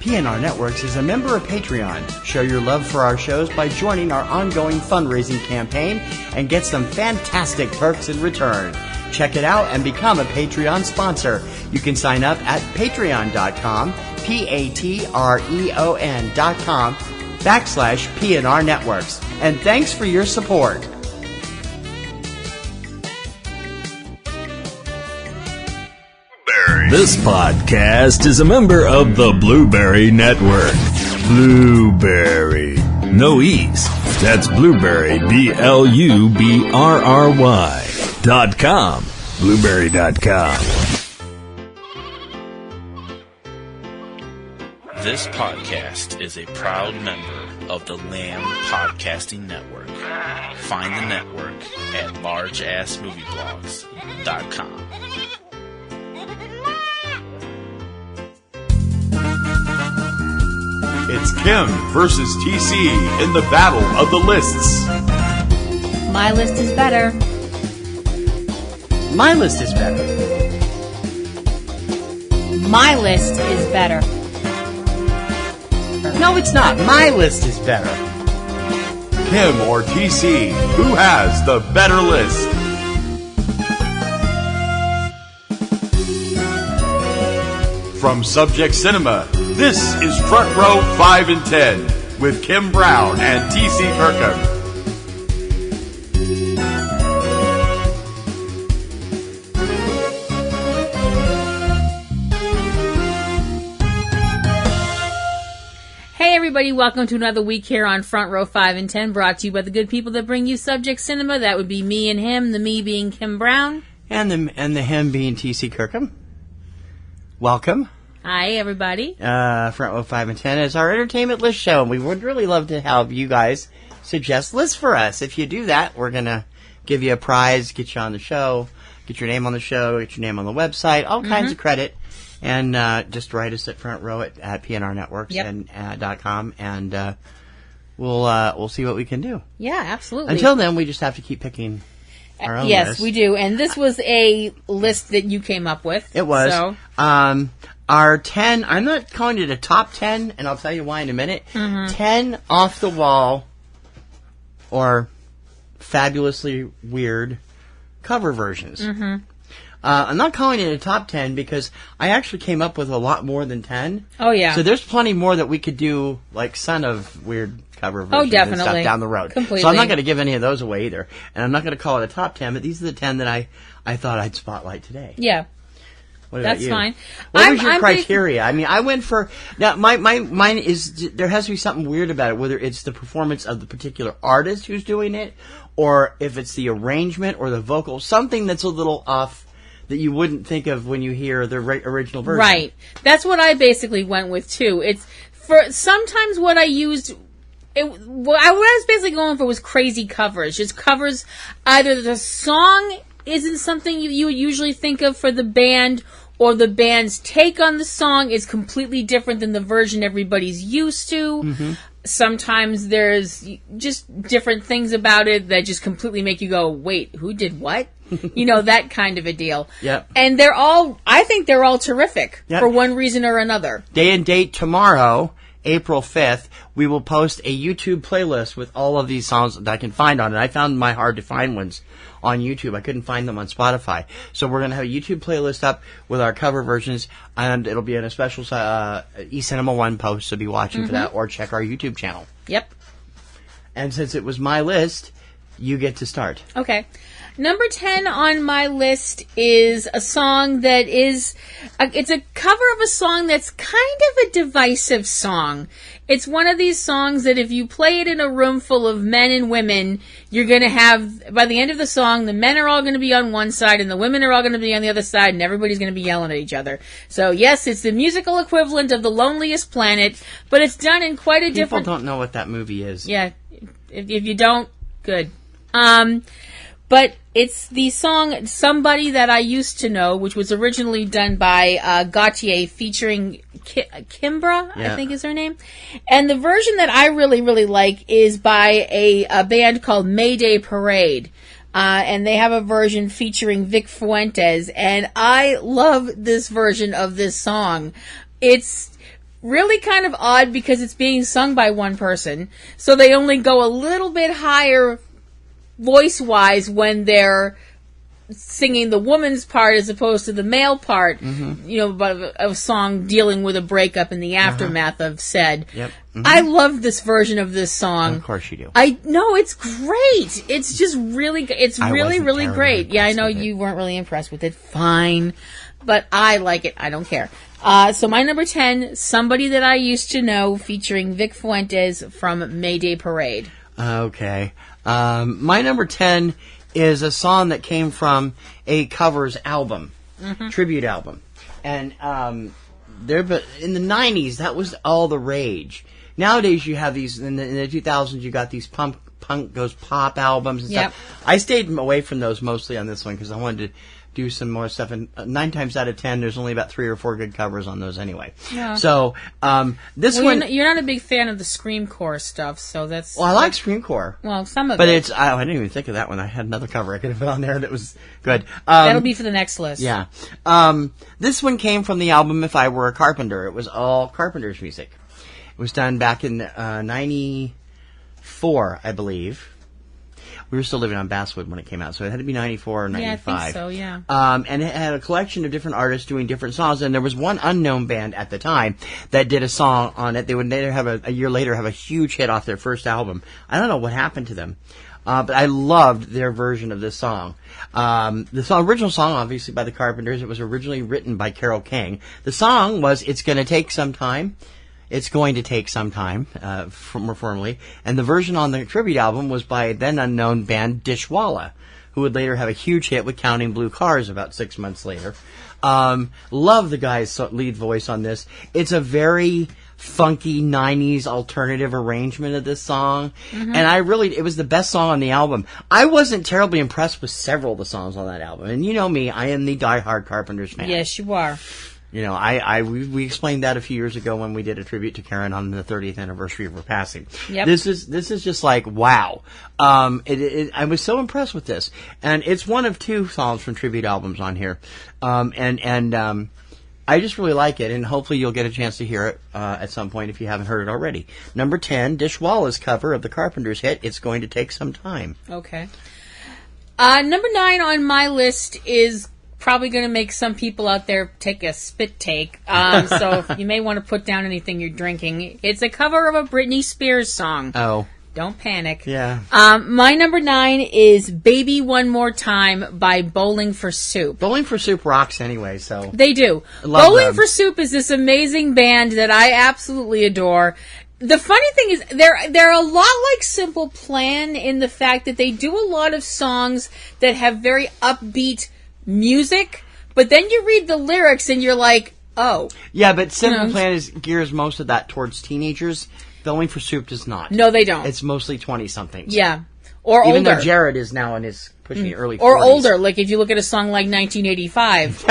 PNR Networks is a member of Patreon. Show your love for our shows by joining our ongoing fundraising campaign and get some fantastic perks in return. Check it out and become a Patreon sponsor. You can sign up at patreon.com, patreon.com/PNR Networks. And thanks for your support. This podcast is a member of the Blueberry Network. Blueberry. No E's. That's Blueberry, BLUBRRY.com. Blueberry.com. This podcast is a proud member of the Lamb Podcasting Network. Find the network at largeassmovieblogs.com. It's Kim versus TC in the battle of the lists. My list is better. My list is better. My list is better. No, it's not. My list is better. Kim or TC, who has the better list? From Subject Cinema, this is Front Row 5 and 10 with Kim Brown and TC Kirkham. Hey everybody, welcome to another week here on Front Row 5 and 10, brought to you by the good people that bring you Subject Cinema. That would be me and him, the me being Kim Brown. And the him being TC Kirkham. Welcome. Hi everybody. Front Row 5 and 10 is our entertainment list show, and we would really love to have you guys suggest lists for us. If you do that, we're going to give you a prize, get you on the show, get your name on the show, get your name on the website, all kinds of credit. And just write us at Front Row at PNRNetworks and .com, and we'll see what we can do. Yeah, absolutely. Until then, we just have to keep picking our own Yes, list. we do. And this was a list that you came up with. It was. So. Our 10, I'm not calling it a top 10, and I'll tell you why in a minute. 10 off the wall or fabulously weird cover versions. I'm not calling it a top 10 because I actually came up with a lot more than 10. Oh, yeah. So there's plenty more that we could do, like Son of weird cover versions and stuff down the road. Completely. So I'm not going to give any of those away either. And I'm not going to call it a top 10, but these are the 10 that I thought I'd spotlight today. Yeah. What about That's you? fine. What was your criteria? I mean, I went for... Now, mine is... There has to be something weird about it, whether it's the performance of the particular artist who's doing it, or if it's the arrangement or the vocal. Something that's a little off that you wouldn't think of when you hear the original version. Right. That's what I basically went with, too. It's... for sometimes what I used... what I was basically going for was crazy covers. Just covers... Either the song isn't something you would usually think of for the band, or the band's take on the song is completely different than the version everybody's used to. Sometimes there's just different things about it that just completely make you go, wait, who did what? You know, that kind of a deal. Yep. And I think they're all terrific for one reason or another. Day and date tomorrow, April 5th, we will post a YouTube playlist with all of these songs that I can find on it. I found my hard to find ones on YouTube. I couldn't find them on Spotify. So we're going to have a YouTube playlist up with our cover versions, and it'll be in a special eCinemaOne post, so be watching for that, or check our YouTube channel. Yep. And since it was my list, you get to start. Okay. Number 10 on my list is a song that is... it's a cover of a song that's kind of a divisive song. It's one of these songs that if you play it in a room full of men and women, you're going to have... By the end of the song, the men are all going to be on one side and the women are all going to be on the other side, and everybody's going to be yelling at each other. So, yes, it's the musical equivalent of The Loneliest Planet, but it's done in quite a different... People don't know what that movie is. Yeah. If you don't, good. But it's the song Somebody That I Used to Know, which was originally done by Gautier featuring Kimbra, I think is her name. And the version that I really, really like is by a band called Mayday Parade. And they have a version featuring Vic Fuentes. And I love this version of this song. It's really kind of odd because it's being sung by one person, so they only go a little bit higher voice-wise when they're singing the woman's part as opposed to the male part, about a song dealing with a breakup in the aftermath of said. Yep. I love this version of this song. Of course you do. I know, it's great. It's just really, it's really, really great. Yeah, I know you weren't really impressed with it. Fine. But I like it. I don't care. So my number 10, Somebody That I Used to Know, featuring Vic Fuentes from Mayday Parade. Okay. My number 10 is a song that came from a covers album, tribute album. And but in the 90s, that was all the rage. Nowadays, you have these, in the 2000s, you got these punk goes pop albums and stuff. I stayed away from those mostly on this one because I wanted to do some more stuff, and 9 times out of 10, there's only about 3 or 4 good covers on those anyway. Yeah. So this one, you're not a big fan of the screamcore stuff, so that's. Well, I like screamcore. Well, some of it, but it's. I didn't even think of that one. I had another cover I could have put on there that was good. That'll be for the next list. Yeah. This one came from the album If I Were a Carpenter. It was all Carpenter's music. It was done back in '94, I believe. We were still living on Basswood when it came out, so it had to be 94 or 95. Yeah, I think so, yeah. And it had a collection of different artists doing different songs, and there was one unknown band at the time that did a song on it. They would later have a year later have a huge hit off their first album. I don't know what happened to them, but I loved their version of this song. Original song, obviously by the Carpenters. It was originally written by Carole King. The song was "It's Gonna Take Some Time." It's going to take some time, more formally. And the version on the tribute album was by a then unknown band Dishwalla, who would later have a huge hit with Counting Blue Cars about 6 months later. Love the guy's lead voice on this. It's a very funky 90s alternative arrangement of this song. And it was the best song on the album. I wasn't terribly impressed with several of the songs on that album. And you know me, I am the diehard Carpenters fan. Yes, you are. You know, we explained that a few years ago when we did a tribute to Karen on the 30th anniversary of her passing. Yep. This is just like, wow. I was so impressed with this. And it's one of 2 songs from tribute albums on here. I just really like it, and hopefully you'll get a chance to hear it at some point if you haven't heard it already. Number 10, Dishwalla's cover of the Carpenters' hit, It's Going to Take Some Time. Okay. Number 9 on my list is probably going to make some people out there take a spit take. So you may want to put down anything you're drinking. It's a cover of a Britney Spears song. Oh. Don't panic. Yeah. My number 9 is Baby One More Time by Bowling for Soup. Bowling for Soup rocks anyway, so. They do. Bowling for Soup is this amazing band that I absolutely adore. The funny thing is, they're a lot like Simple Plan in the fact that they do a lot of songs that have very upbeat music, but then you read the lyrics and you're like, oh. Yeah, but Simple Plan gears most of that towards teenagers. Bowling for Soup does not. No, they don't. It's mostly 20-somethings. Yeah. Or Even older. Even though Jared is now in his pushing early 40s. Or older, like if you look at a song like 1985.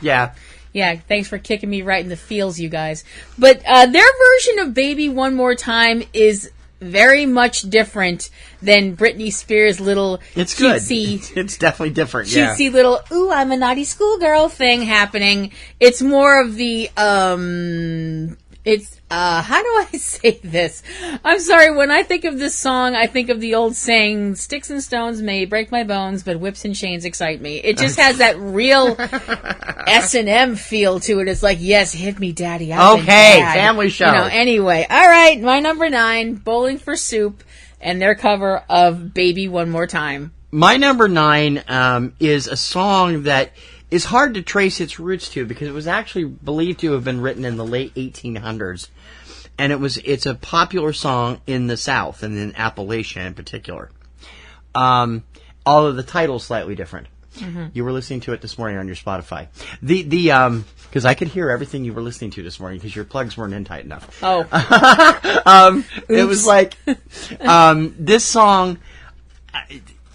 Yeah. Yeah, thanks for kicking me right in the feels, you guys. But their version of Baby One More Time is very much different than Britney Spears' little it's cutesy... Good. It's definitely different, cutesy little, ooh, I'm a naughty schoolgirl thing happening. It's more of the, how do I say this? I'm sorry, when I think of this song, I think of the old saying, sticks and stones may break my bones, but whips and chains excite me. It just has that real S&M feel to it. It's like, yes, hit me, daddy. Okay, family show. Anyway. All right, my number 9, Bowling for Soup, and their cover of Baby One More Time. My number 9 is a song that is hard to trace its roots to because it was actually believed to have been written in the late 1800s. And it's a popular song in the South and in Appalachia in particular. Although the title's slightly different. Mm-hmm. You were listening to it this morning on your Spotify. Because I could hear everything you were listening to this morning because your plugs weren't in tight enough. Oh. It was like, this song,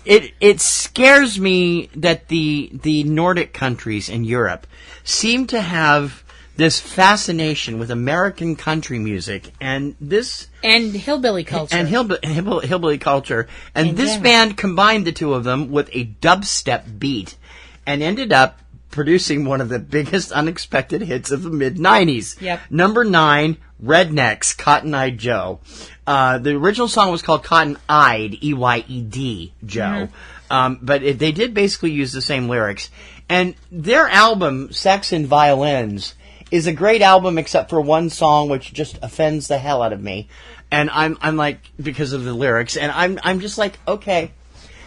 it scares me that the Nordic countries in Europe seem to have this fascination with American country music and hillbilly culture and hillbilly culture, and this band combined the two of them with a dubstep beat and ended up producing one of the biggest unexpected hits of the mid-90s. Yep. Number 9, Rednex, Cotton-Eyed Joe. The original song was called Cotton-Eyed, E-Y-E-D, Joe. But they did basically use the same lyrics. And their album, Sex and Violins, is a great album except for one song which just offends the hell out of me. And I'm like, because of the lyrics, and I'm just like, okay.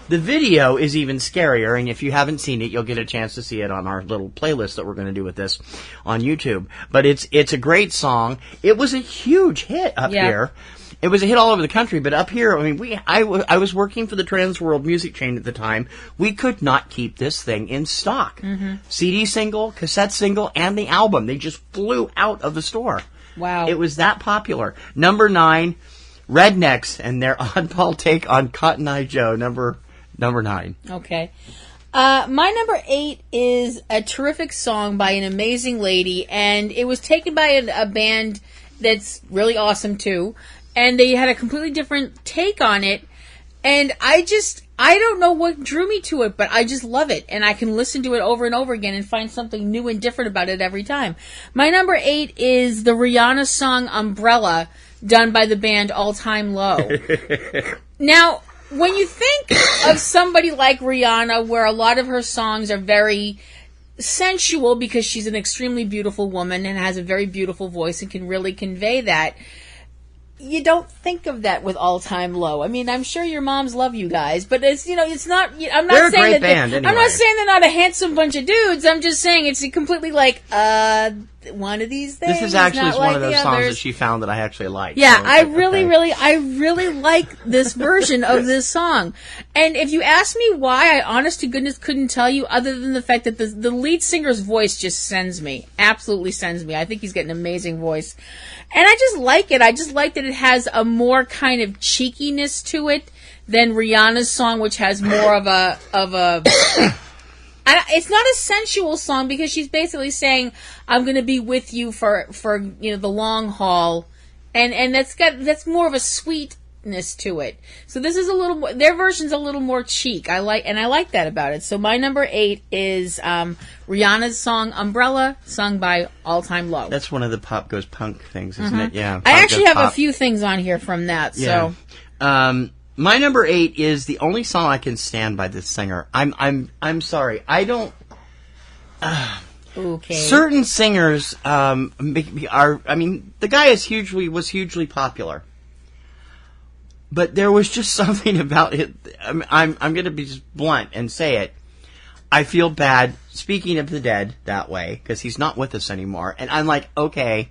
The video is even scarier, and if you haven't seen it, you'll get a chance to see it on our little playlist that we're going to do with this on YouTube. But it's a great song. It was a huge hit up here. It was a hit all over the country, but up here, I mean, I was working for the Trans World Music chain at the time. We could not keep this thing in stock. CD single, cassette single, and the album. They just flew out of the store. Wow. It was that popular. Number 9, Rednex, and their oddball take on Cotton-Eye Joe, number 9. Okay. My number 8 is a terrific song by an amazing lady, and it was taken by a band that's really awesome too, and they had a completely different take on it, and I don't know what drew me to it, but I just love it, and I can listen to it over and over again and find something new and different about it every time. My number 8 is the Rihanna song Umbrella, done by the band All Time Low. Now, when you think of somebody like Rihanna, where a lot of her songs are very sensual because she's an extremely beautiful woman and has a very beautiful voice and can really convey that, you don't think of that with All Time Low. I mean, I'm sure your moms love you guys, but it's, it's not, I'm not They're saying a great that band, anyway. I'm not saying they're not a handsome bunch of dudes. I'm just saying it's completely like, one of these things. This is actually not one like of those the songs others. that she found that I actually like. Yeah, So it's I like, really, okay. I really like this version of this song. And if you ask me why, I honest to goodness couldn't tell you, other than the fact that the lead singer's voice just sends me. Absolutely sends me. I think he's got an amazing voice. And I just like it. I just like that it has a more kind of cheekiness to it than Rihanna's song, which has more of a it's not a sensual song because she's basically saying, I'm going to be with you for the long haul. And that's more of a sweetness to it. So this is a little more, their version's a little more cheek. I like that about it. So my number 8 is Rihanna's song Umbrella, sung by All Time Low. That's one of the Pop Goes Punk things, isn't it? Yeah. I Pop actually Goes have Pop. a few things on here from that. Yeah. So my number 8 is the only song I can stand by this singer. I'm sorry. I don't. okay. Certain singers are. I mean, the guy was hugely popular, but there was just something about it. I'm going to be just blunt and say it. I feel bad speaking of the dead that way because he's not with us anymore, and I'm like, okay.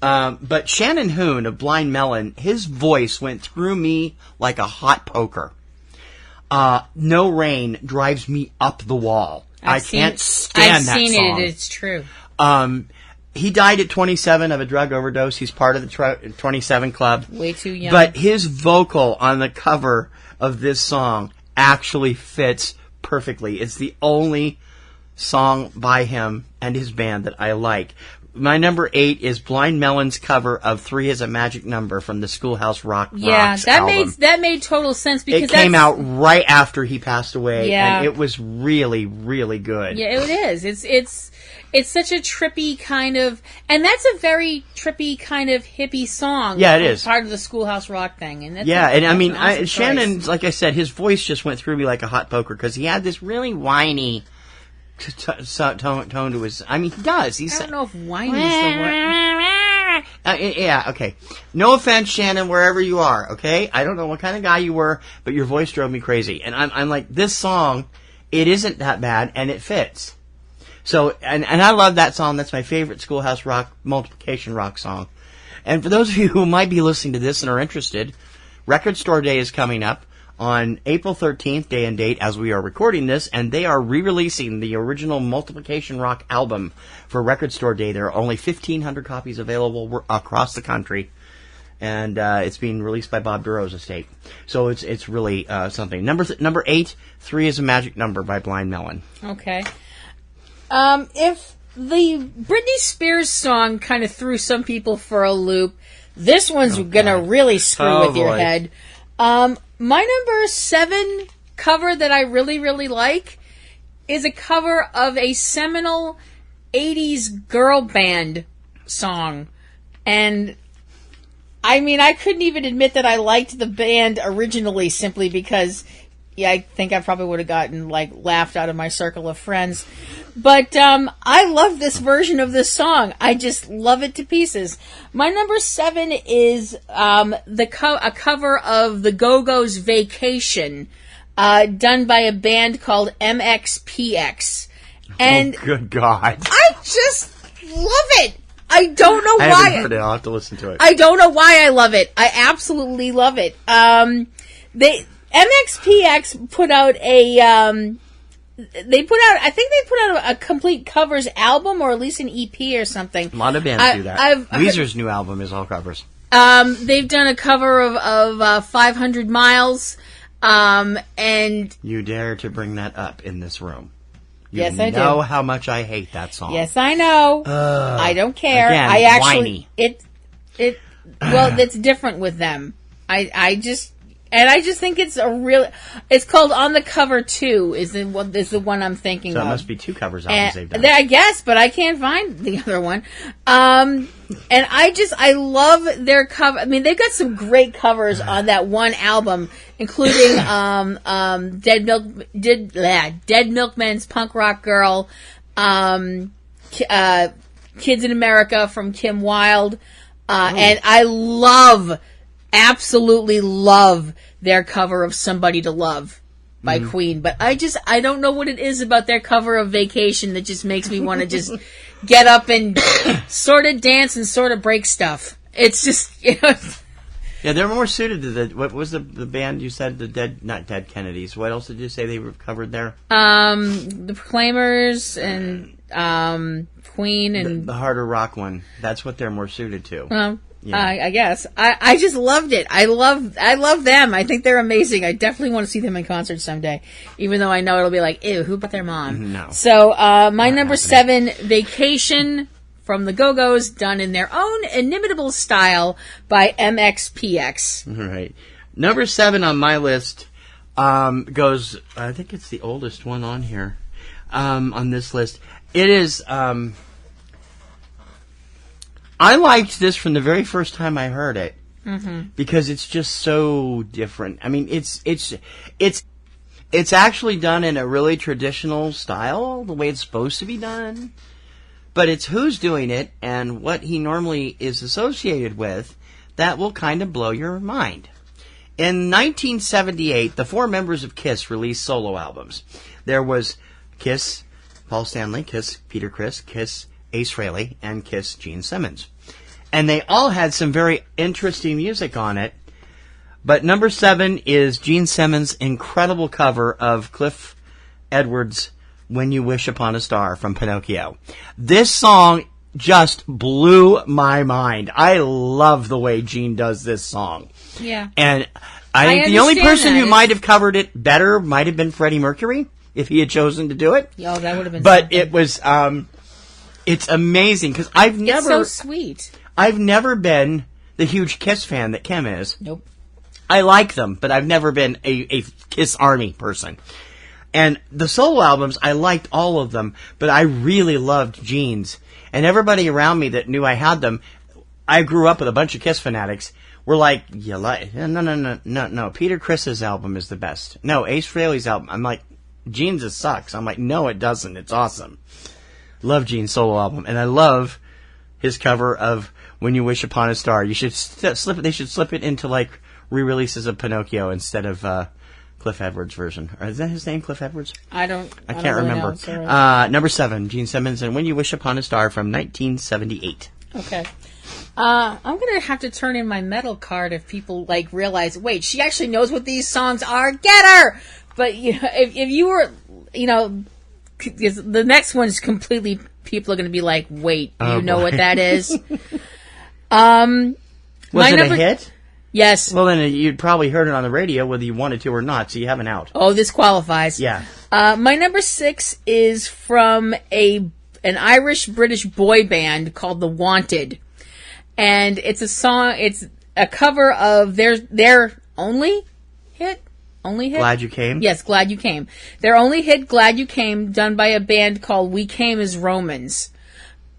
But Shannon Hoon of Blind Melon, his voice went through me like a hot poker. No Rain drives me up the wall. I can't stand that song. I've seen it. It's true. He died at 27 of a drug overdose. He's part of the 27 Club. Way too young. But his vocal on the cover of this song actually fits perfectly. It's the only song by him and his band that I like. My number 8 is Blind Melon's cover of 3 is a Magic Number from the Schoolhouse Rock Rocks album. that made total sense because it came out right after he passed away, Yeah. and it was really, really good. Yeah, it is. It's such a trippy kind of, and that's a very trippy kind of hippie song. Yeah, it is. Part of the Schoolhouse Rock thing, and that's And I mean, an awesome Shannon, choice. like I said, his voice just went through me like a hot poker because he had this really whiny tone to his. I mean, he does. I don't know if whiny is the word. Yeah, okay. No offense, Shannon, wherever you are, okay? I don't know what kind of guy you were, but your voice drove me crazy. And I'm like, this song, it isn't that bad, and it fits. So, and I love that song. That's my favorite Schoolhouse Rock, multiplication rock song. And for those of you who might be listening to this and are interested, Record Store Day is coming up on April 13th, day and date, as we are recording this, and they are re-releasing the original Multiplication Rock album for Record Store Day. There are only 1,500 copies available across the country, and it's being released by Bob Duro's estate. So it's really something. Number 8, 3 is a Magic Number by Blind Melon. Okay. If the Britney Spears song kind of threw some people for a loop, this one's gonna really screw with your head. My number 7 cover that I really, really like is a cover of a seminal 80s girl band song. And I mean, I couldn't even admit that I liked the band originally simply because, yeah, I think I probably would have gotten, like, laughed out of my circle of friends. But I love this version of this song. I just love it to pieces. My number 7 is a cover of the Go-Go's Vacation, done by a band called MXPX. And oh, good God. I just love it. I don't know why. I haven't heard it. I'll have to listen to it. I don't know why I love it. I absolutely love it. MXPX put out I think they put out a complete covers album, or at least an EP or something. A lot of bands do that. Weezer's new album is all covers. They've done a cover of 500 Miles, and... You dare to bring that up in this room. Yes, I do. You know how much I hate that song. Yes, I know. I don't care. Again, I actually... whiny. Well, it's different with them. I just think it's a real... It's called On the Cover 2 is the one I'm thinking of. So it must be 2 covers albums they've done. I guess, but I can't find the other one. And I love their cover. I mean, they've got some great covers on that one album, including Dead Milkman's Punk Rock Girl, Kids in America from Kim Wilde, and I absolutely love their cover of Somebody to Love by Queen. But I don't know what it is about their cover of Vacation that just makes me want to just get up and sort of dance and sort of break stuff. It's just, Yeah, they're more suited to what was the band you said, not Dead Kennedys. What else did you say they were covered there? The Proclaimers and Queen and... The harder rock one. That's what they're more suited to. Well, yeah. I guess. I just loved it. I love them. I think they're amazing. I definitely want to see them in concert someday. Even though I know it'll be like, ew, who put their mom? No. So, my number 7, Vacation from the Go-Go's, done in their own inimitable style by MXPX. All right. Number 7 on my list goes, I think it's the oldest one on here, on this list. It is... I liked this from the very first time I heard it because it's just so different. I mean, it's actually done in a really traditional style, the way it's supposed to be done. But it's who's doing it and what he normally is associated with that will kind of blow your mind. In 1978, the 4 members of KISS released solo albums. There was KISS Paul Stanley, KISS Peter Criss, KISS Ace Frehley, and KISS Gene Simmons. And they all had some very interesting music on it. But number 7 is Gene Simmons' incredible cover of Cliff Edwards' When You Wish Upon a Star from Pinocchio. This song just blew my mind. I love the way Gene does this song. Yeah. And I think the only person who might have covered it better might have been Freddie Mercury, if he had chosen to do it. Oh, that would have been But something. it was... it's amazing, because It's so sweet. I've never been the huge KISS fan that Kim is. Nope. I like them, but I've never been a KISS Army person. And the solo albums, I liked all of them, but I really loved Gene's. And everybody around me that knew I had them, I grew up with a bunch of KISS fanatics, were like, no, Peter Criss's album is the best. No, Ace Frehley's album. I'm like, Gene's sucks. I'm like, no, it doesn't. It's awesome. Love Gene's solo album, and I love his cover of When You Wish Upon a Star. You should slip it. They should slip it into like re-releases of Pinocchio instead of Cliff Edwards' version. Or is that his name, Cliff Edwards? I can't really remember. Number 7, Gene Simmons and When You Wish Upon a Star from 1978. Okay. I'm going to have to turn in my metal card if people like realize, wait, she actually knows what these songs are. Get her! But you know, if you were, you know, the next one's completely, people are going to be like, wait, you know what that is? Was it a hit? Yes. Well, then you'd probably heard it on the radio whether you wanted to or not, so you have an out. Oh, this qualifies. Yeah. My number 6 is from an Irish-British boy band called The Wanted. And it's a song, it's a cover of their only hit, only hit? Glad You Came? Yes, Glad You Came. Their only hit, Glad You Came, done by a band called We Came as Romans.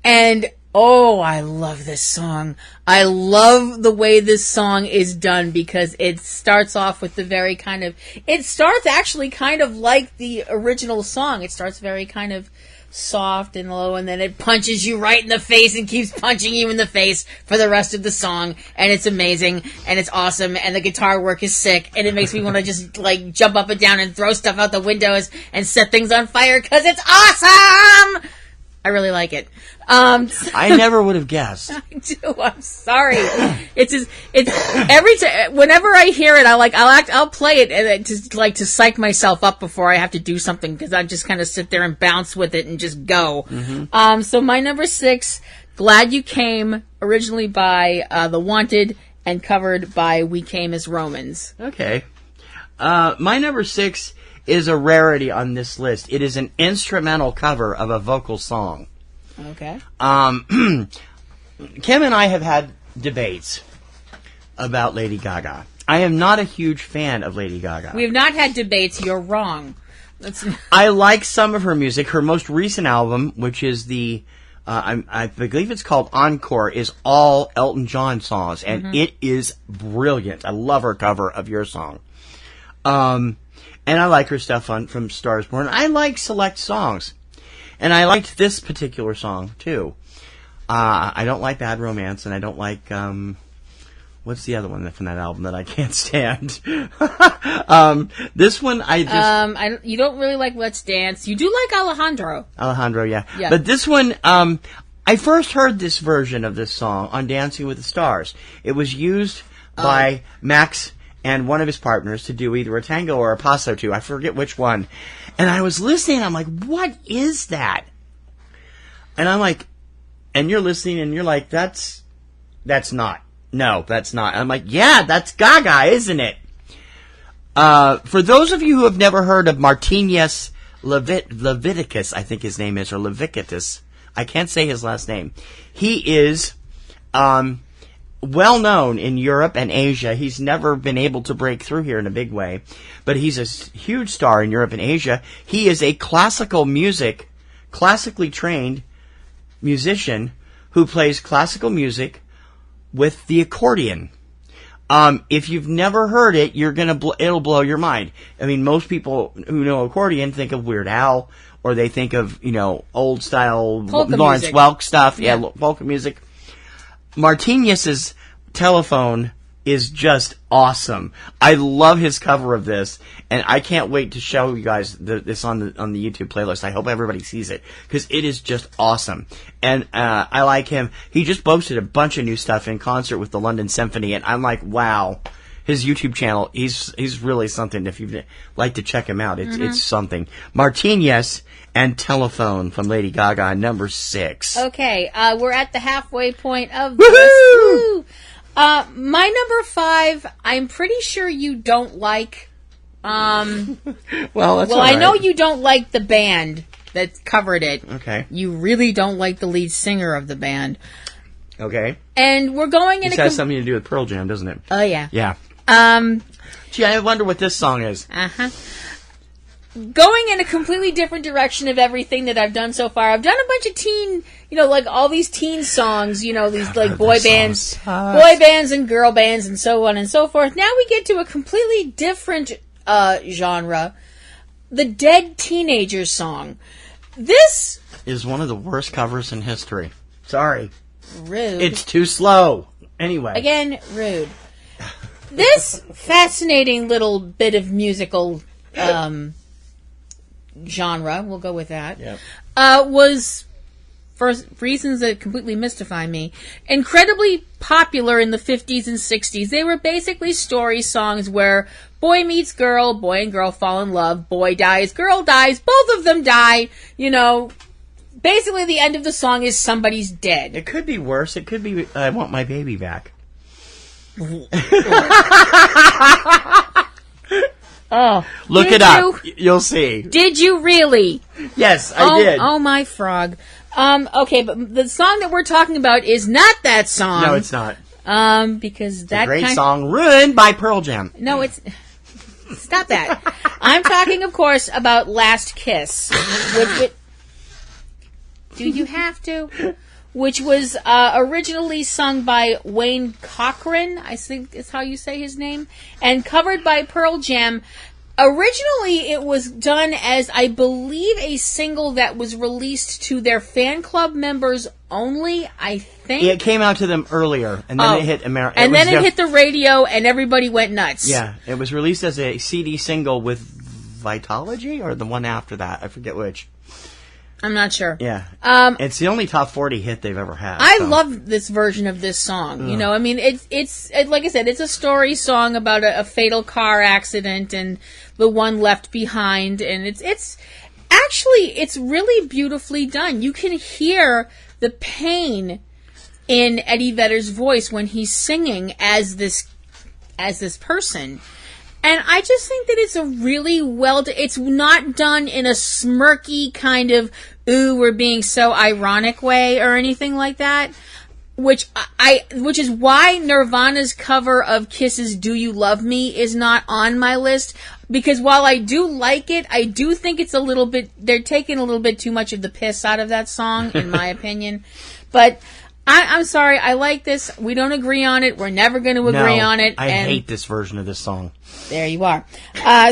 And, oh, I love this song. I love the way this song is done because it starts off with the very kind of... It starts actually kind of like the original song. It starts very kind of soft and low, and then it punches you right in the face and keeps punching you in the face for the rest of the song, and it's amazing, and it's awesome, and the guitar work is sick, and it makes me want to just, like, jump up and down and throw stuff out the windows and set things on fire, because it's awesome! I really like it. I never would have guessed. I do. I'm sorry. It's every time. Whenever I hear it, I'll play it and to psych myself up before I have to do something because I just kind of sit there and bounce with it and just go. Mm-hmm. So my number 6, "Glad You Came," originally by The Wanted and covered by We Came as Romans. Okay. My number 6 is a rarity on this list. It is an instrumental cover of a vocal song. Okay. Kim and I have had debates about Lady Gaga. I am not a huge fan of Lady Gaga. We have not had debates. You're wrong. I like some of her music. Her most recent album, which is I believe it's called Encore, is all Elton John songs, and it is brilliant. I love her cover of Your Song. And I like her stuff from Stars Born. I like select songs. And I liked this particular song, too. I don't like Bad Romance, and I don't like, what's the other one from that album that I can't stand? This one, you don't really like Let's Dance. You do like Alejandro. Alejandro, yeah. But this one, I first heard this version of this song on Dancing with the Stars. It was used by Max and one of his partners to do either a tango or a paso two. I forget which one. And I was listening, and I'm like, what is that? And I'm like, and you're listening, and you're like, that's not. No, that's not. I'm like, yeah, that's Gaga, isn't it? For those of you who have never heard of Martinez Leviticus, I think his name is, or Leviticus. I can't say his last name. He is well known in Europe and Asia. He's never been able to break through here in a big way, but he's a huge star in Europe and Asia. He is a classically trained musician who plays classical music with the accordion. If you've never heard it, it'll blow your mind. I mean, most people who know accordion think of Weird Al, or they think of, old style polka Lawrence music. Welk stuff. Yeah, polka music. Martinez's Telephone is just awesome. I love his cover of this, and I can't wait to show you guys this on the YouTube playlist. I hope everybody sees it, because it is just awesome. And I like him. He just posted a bunch of new stuff in concert with the London Symphony, and I'm like, wow. His YouTube channel, he's really something. If you'd like to check him out, it's something. Martinez and Telephone from Lady Gaga, number 6. Okay, we're at the halfway point of Woohoo! this. Woo! My number 5, I'm pretty sure you don't like. Well, that's well, I know you don't like the band that covered it. Okay. You really don't like the lead singer of the band. Okay. And we're going in This has something to do with Pearl Jam, doesn't it? Oh, yeah. Yeah. Gee, I wonder what this song is. Going in a completely different direction of everything that I've done so far. I've done a bunch of teen, like all these teen songs, these like boy bands and girl bands and so on and so forth. Now we get to a completely different genre. The Dead Teenagers song. This is one of the worst covers in history. Sorry. Rude. It's too slow. Anyway. Again, rude. This fascinating little bit of musical genre, we'll go with that, was, for reasons that completely mystify me, incredibly popular in the 50s and 60s. They were basically story songs where boy meets girl, boy and girl fall in love, boy dies, girl dies, both of them die, Basically, the end of the song is somebody's dead. It could be worse. It could be, I want my baby back. Oh, look it up. You'll see. Did you really? Yes, I did. Oh, my frog. Okay, but the song that we're talking about is not that song. No, it's not. Because that great song ruined by Pearl Jam. No, it's Stop that. I'm talking, of course, about Last Kiss. Do you have to? Which was originally sung by Wayne Cochran, I think is how you say his name, and covered by Pearl Jam. Originally, it was done as, I believe, a single that was released to their fan club members only, I think. It came out to them earlier, and then it hit America. And then it hit the radio, and everybody went nuts. Yeah, it was released as a CD single with Vitology, or the one after that. I forget which. I'm not sure. Yeah. It's the only top 40 hit they've ever had. I love this version of this song. You know, I mean, it's like I said, it's a story song about a fatal car accident and the one left behind, and it's really beautifully done. You can hear the pain in Eddie Vedder's voice when he's singing as this person. And I just think that it's a really it's not done in a smirky kind of, ooh, we're being so ironic way or anything like that. Which is why Nirvana's cover of Kiss's Do You Love Me is not on my list. Because while I do like it, I do think it's they're taking a little bit too much of the piss out of that song, in my opinion. But I'm sorry, I like this. We don't agree on it. We're never going to agree on it. I hate this version of this song. There you are.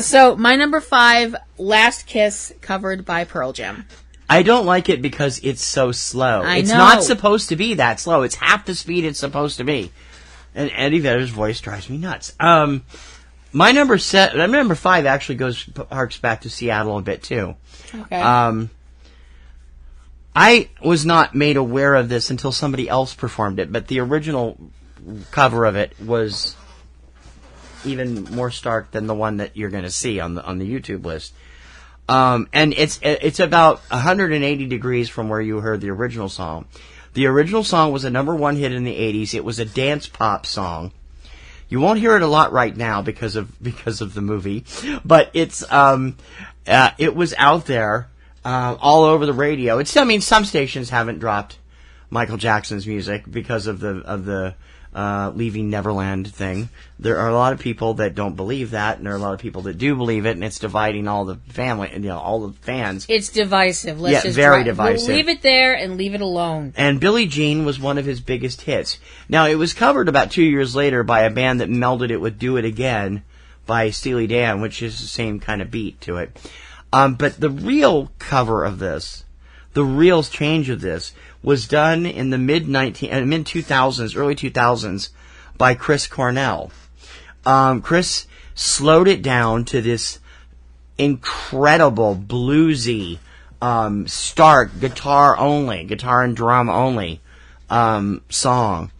So my number 5, Last Kiss, covered by Pearl Jam. I don't like it because it's so slow. It's know. not supposed to be that slow. It's half the speed it's supposed to be. And Eddie Vedder's voice drives me nuts. My number 5 actually harks back to Seattle a bit too. Okay. I was not made aware of this until somebody else performed it, but the original cover of it was even more stark than the one that you're going to see on the YouTube list. And it's about 180 degrees from where you heard the original song. The original song was a number 1 hit in the 80s. It was a dance pop song. You won't hear it a lot right now because of the movie, but it was out there. All over the radio. Some stations haven't dropped Michael Jackson's music because of the Leaving Neverland thing. There are a lot of people that don't believe that, and there are a lot of people that do believe it, and it's dividing all the family, all the fans. It's divisive. Very divisive. We'll leave it there and leave it alone. And Billie Jean was one of his biggest hits. Now, it was covered about 2 years later by a band that melded it with Do It Again by Steely Dan, which is the same kind of beat to it. But the real cover of this, the real change of this, was done in the mid-2000s, early 2000s, by Chris Cornell. Chris slowed it down to this incredible bluesy, stark guitar and drum only song.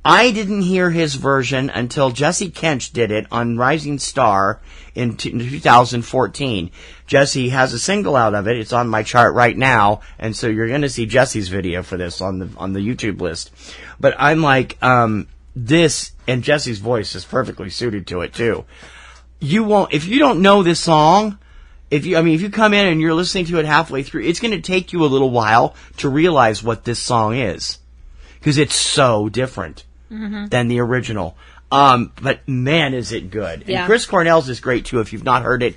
I didn't hear his version until Jesse Kench did it on Rising Star in 2014. Jesse has a single out of it. It's on my chart right now, and so you're going to see Jesse's video for this on the YouTube list. But I'm like, this, and Jesse's voice is perfectly suited to it too. If you don't know this song, if you come in and you're listening to it halfway through, it's going to take you a little while to realize what this song is, because it's so different than the original. But man, is it good. Yeah. And Chris Cornell's is great too. If you've not heard it,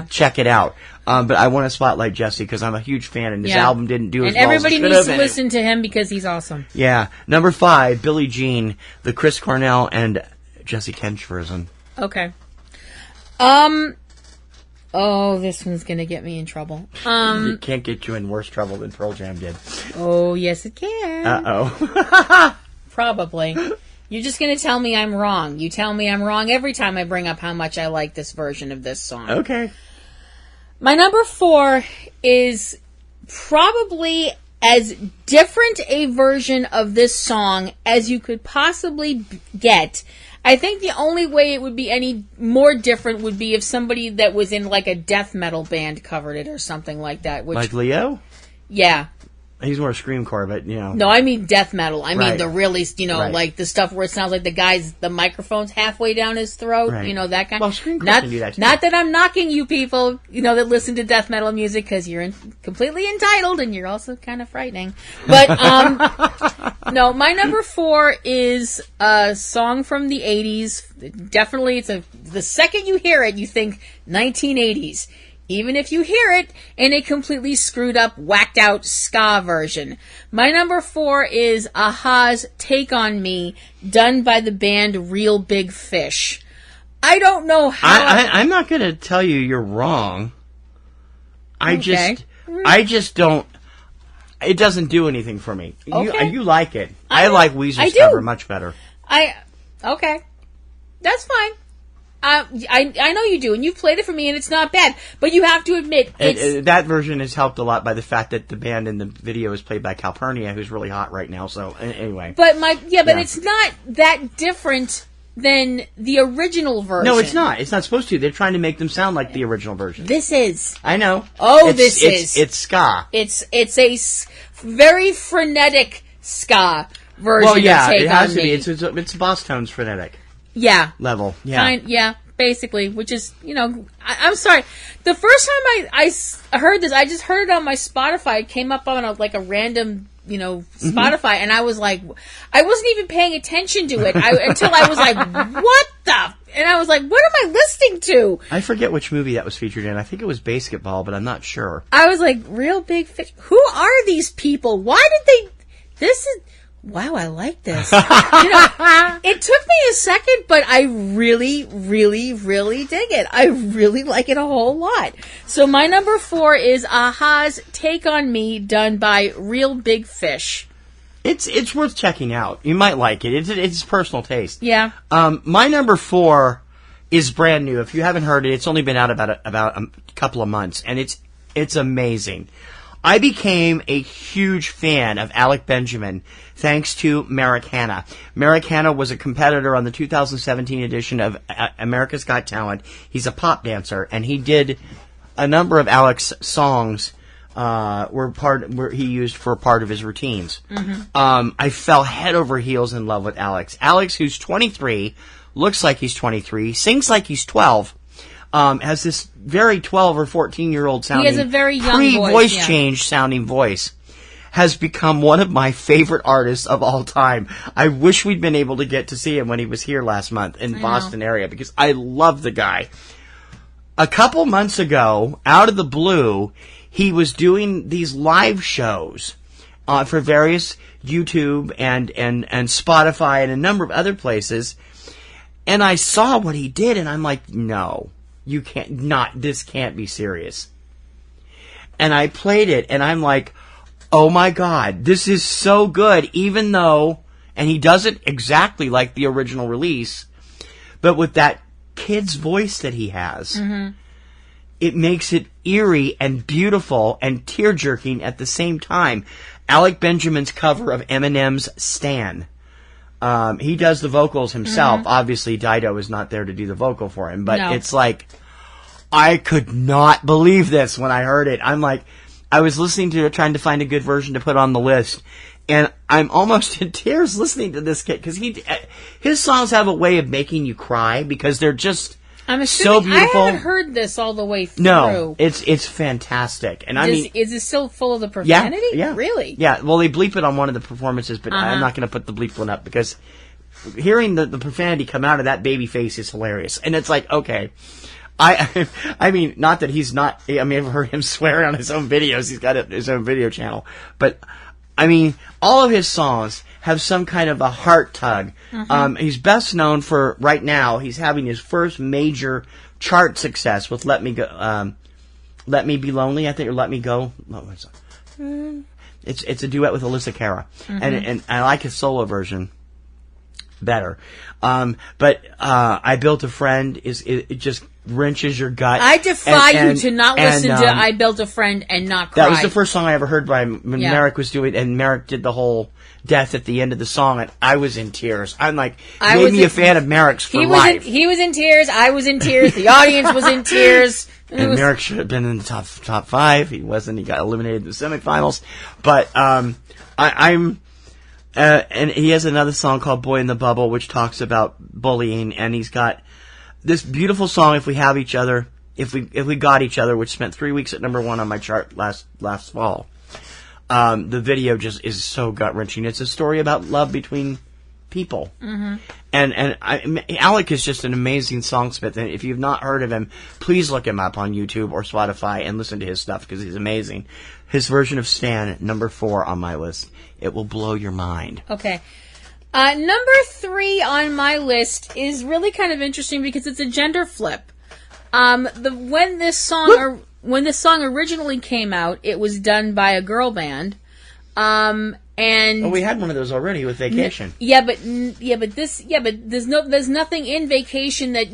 check it out. But I want to spotlight Jesse because I'm a huge fan, and his album didn't do as well as it should have. And everybody needs to listen to him because he's awesome. Yeah. Number 5, Billie Jean, the Chris Cornell and Jesse Kench version. Okay. Oh, this one's gonna get me in trouble. It can't get you in worse trouble than Pearl Jam did. Oh, yes it can. Uh-oh. Probably. You're just going to tell me I'm wrong. You tell me I'm wrong every time I bring up how much I like this version of this song. Okay. My number 4 is probably as different a version of this song as you could possibly get. I think the only way it would be any more different would be if somebody that was in like a death metal band covered it or something like that. Like Leo? Yeah. He's more screamcore, but, No, I mean death metal. I mean the really, Right. like the stuff where it sounds like the microphone's halfway down his throat, Right. That kind Well, of... screamcore can do that too. Not that I'm knocking you people, that listen to death metal music, because you're completely entitled and you're also kind of frightening. But, No, my number 4 is a song from the 80s. Definitely, the second you hear it, you think 1980s. Even if you hear it in a completely screwed up, whacked out ska version. My number 4 is Aha's Take On Me, done by the band Real Big Fish. I don't know how... I'm not going to tell you you're wrong. I just don't... It doesn't do anything for me. Okay. You like it. I like Weezer's cover much better. Okay. That's fine. I know you do, and you've played it for me, and it's not bad. But you have to admit, that version is helped a lot by the fact that the band in the video is played by Calpurnia, who's really hot right now. So anyway, but it's not that different than the original version. No, it's not. It's not supposed to. They're trying to make them sound like the original version. This is. I know. Oh, It's ska. It's a very frenetic ska version. Well, yeah, of Take it has On to Me. be. It's Boss Tones frenetic. Yeah. Level. Yeah. Basically, which is, I'm sorry. The first time I heard this, I just heard it on my Spotify. It came up on a random, Spotify, and I was like, I wasn't even paying attention to it until I was like, what the? And I was like, what am I listening to? I forget which movie that was featured in. I think it was Basketball, but I'm not sure. I was like, Real Big Fish? Who are these people? Why did they... Wow, I like this. It took me a second, but I really, really, really dig it. I really like it a whole lot. So my number 4 is Aha's Take On Me, done by Real Big Fish. It's worth checking out. You might like it. It's personal taste. Yeah. My number 4 is brand new. If you haven't heard it, it's only been out about a couple of months, and it's amazing. I became a huge fan of Alec Benjamin thanks to Americana. Americana was a competitor on the 2017 edition of America's Got Talent. He's a pop dancer, and he did a number of Alec's songs where he used for part of his routines. Mm-hmm. I fell head over heels in love with Alex. Alex, who's 23, looks like he's 23, sings like he's 12. Has this very 12 or 14-year-old sounding... He has a very young pre-voice change sounding voice. Has become one of my favorite artists of all time. I wish we'd been able to get to see him when he was here last month in Boston area, because I love the guy. A couple months ago, out of the blue, he was doing these live shows for various YouTube and Spotify and a number of other places. And I saw what he did, and I'm like, no. You this can't be serious. And I played it, and I'm like, oh my God, this is so good, even though, and he does it exactly like the original release, but with that kid's voice that he has, it makes it eerie and beautiful and tear-jerking at the same time. Alec Benjamin's cover of Eminem's Stan. He does the vocals himself. Obviously, Dido is not there to do the vocal for him, but it's like, I could not believe this when I heard it. I'm like, I was listening to it, trying to find a good version to put on the list, and I'm almost in tears listening to this kid, because his songs have a way of making you cry, because they're just so beautiful. I haven't heard this all the way through. No, it's fantastic. And is it still full of the profanity? Yeah. Really? Yeah, well, they bleep it on one of the performances, but I'm not going to put the bleep one up, because hearing the profanity come out of that baby face is hilarious. And it's like, okay, I mean, not that he's not, I mean, I've heard him swear on his own videos. He's got his own video channel. But, I mean, all of his songs have some kind of a heart tug. He's best known for, right now, he's having his first major chart success with Let Me Go, Let Me Be Lonely, I think, or Let Me Go. It's a duet with Alyssa Cara. And I like his solo version better. But I Built a Friend it just wrenches your gut. I defy you to not listen to I Built a Friend and not cry. That was the first song I ever heard by him when Merrick was doing, and Merrick did the whole death at the end of the song, and I was in tears. I'm like, made me a fan of Merrick's for life. He was in tears, I was in tears, the audience was in tears. And Merrick should have been in the top 5. He wasn't. He got eliminated in the semifinals. But and he has another song called Boy in the Bubble, which talks about bullying, and he's got this beautiful song, If We Have Each Other, If We Got Each Other, which spent 3 weeks at #1 on my chart last fall. The video just is so gut-wrenching. It's a story about love between people. Mm-hmm. And Alec is just an amazing songsmith. And if you've not heard of him, please look him up on YouTube or Spotify and listen to his stuff because he's amazing. His version of Stan, number 4 on my list. It will blow your mind. Okay. Number 3 on my list is really kind of interesting because it's a gender flip. When this song originally came out, it was done by a girl band. And we had one of those already with Vacation. But there's nothing in Vacation that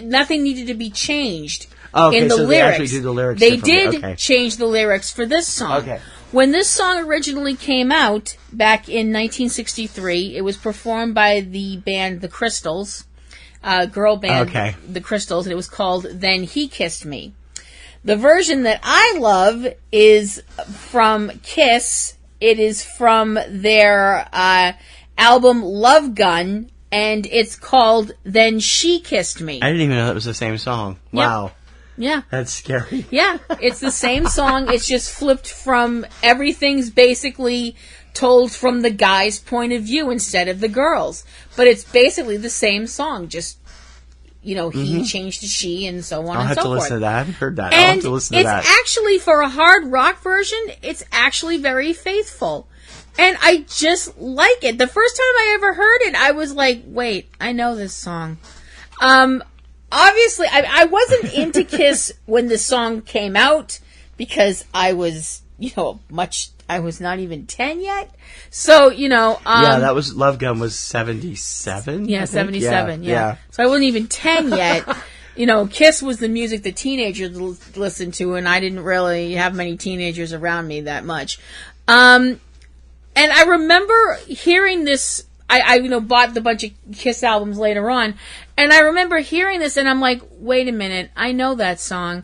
nothing needed to be changed in the lyrics. They actually do the lyrics. They did change the lyrics for this song. Okay. When this song originally came out back in 1963, it was performed by the band The Crystals, girl band The Crystals, and it was called Then He Kissed Me. The version that I love is from Kiss. It is from their album Love Gun, and it's called Then She Kissed Me. I didn't even know that was the same song. Wow. Yep. Yeah. That's scary. Yeah. It's the same song. It's just flipped from everything's basically told from the guy's point of view instead of the girl's. But it's basically the same song. Just, he changed to she and so on and so forth. I'll have to listen to that. I haven't heard that. I'll have to listen to that. It's actually, for a hard rock version, it's actually very faithful. And I just like it. The first time I ever heard it, I was like, wait, I know this song. Obviously, I wasn't into Kiss when the song came out because I was, I was not even 10 yet. So, that was, Love Gun was 77? Yeah, 77, yeah. So I wasn't even 10 yet. Kiss was the music that teenagers listened to, and I didn't really have many teenagers around me that much. And I remember hearing this. I bought the bunch of Kiss albums later on, and I remember hearing this, and I'm like, wait a minute, I know that song.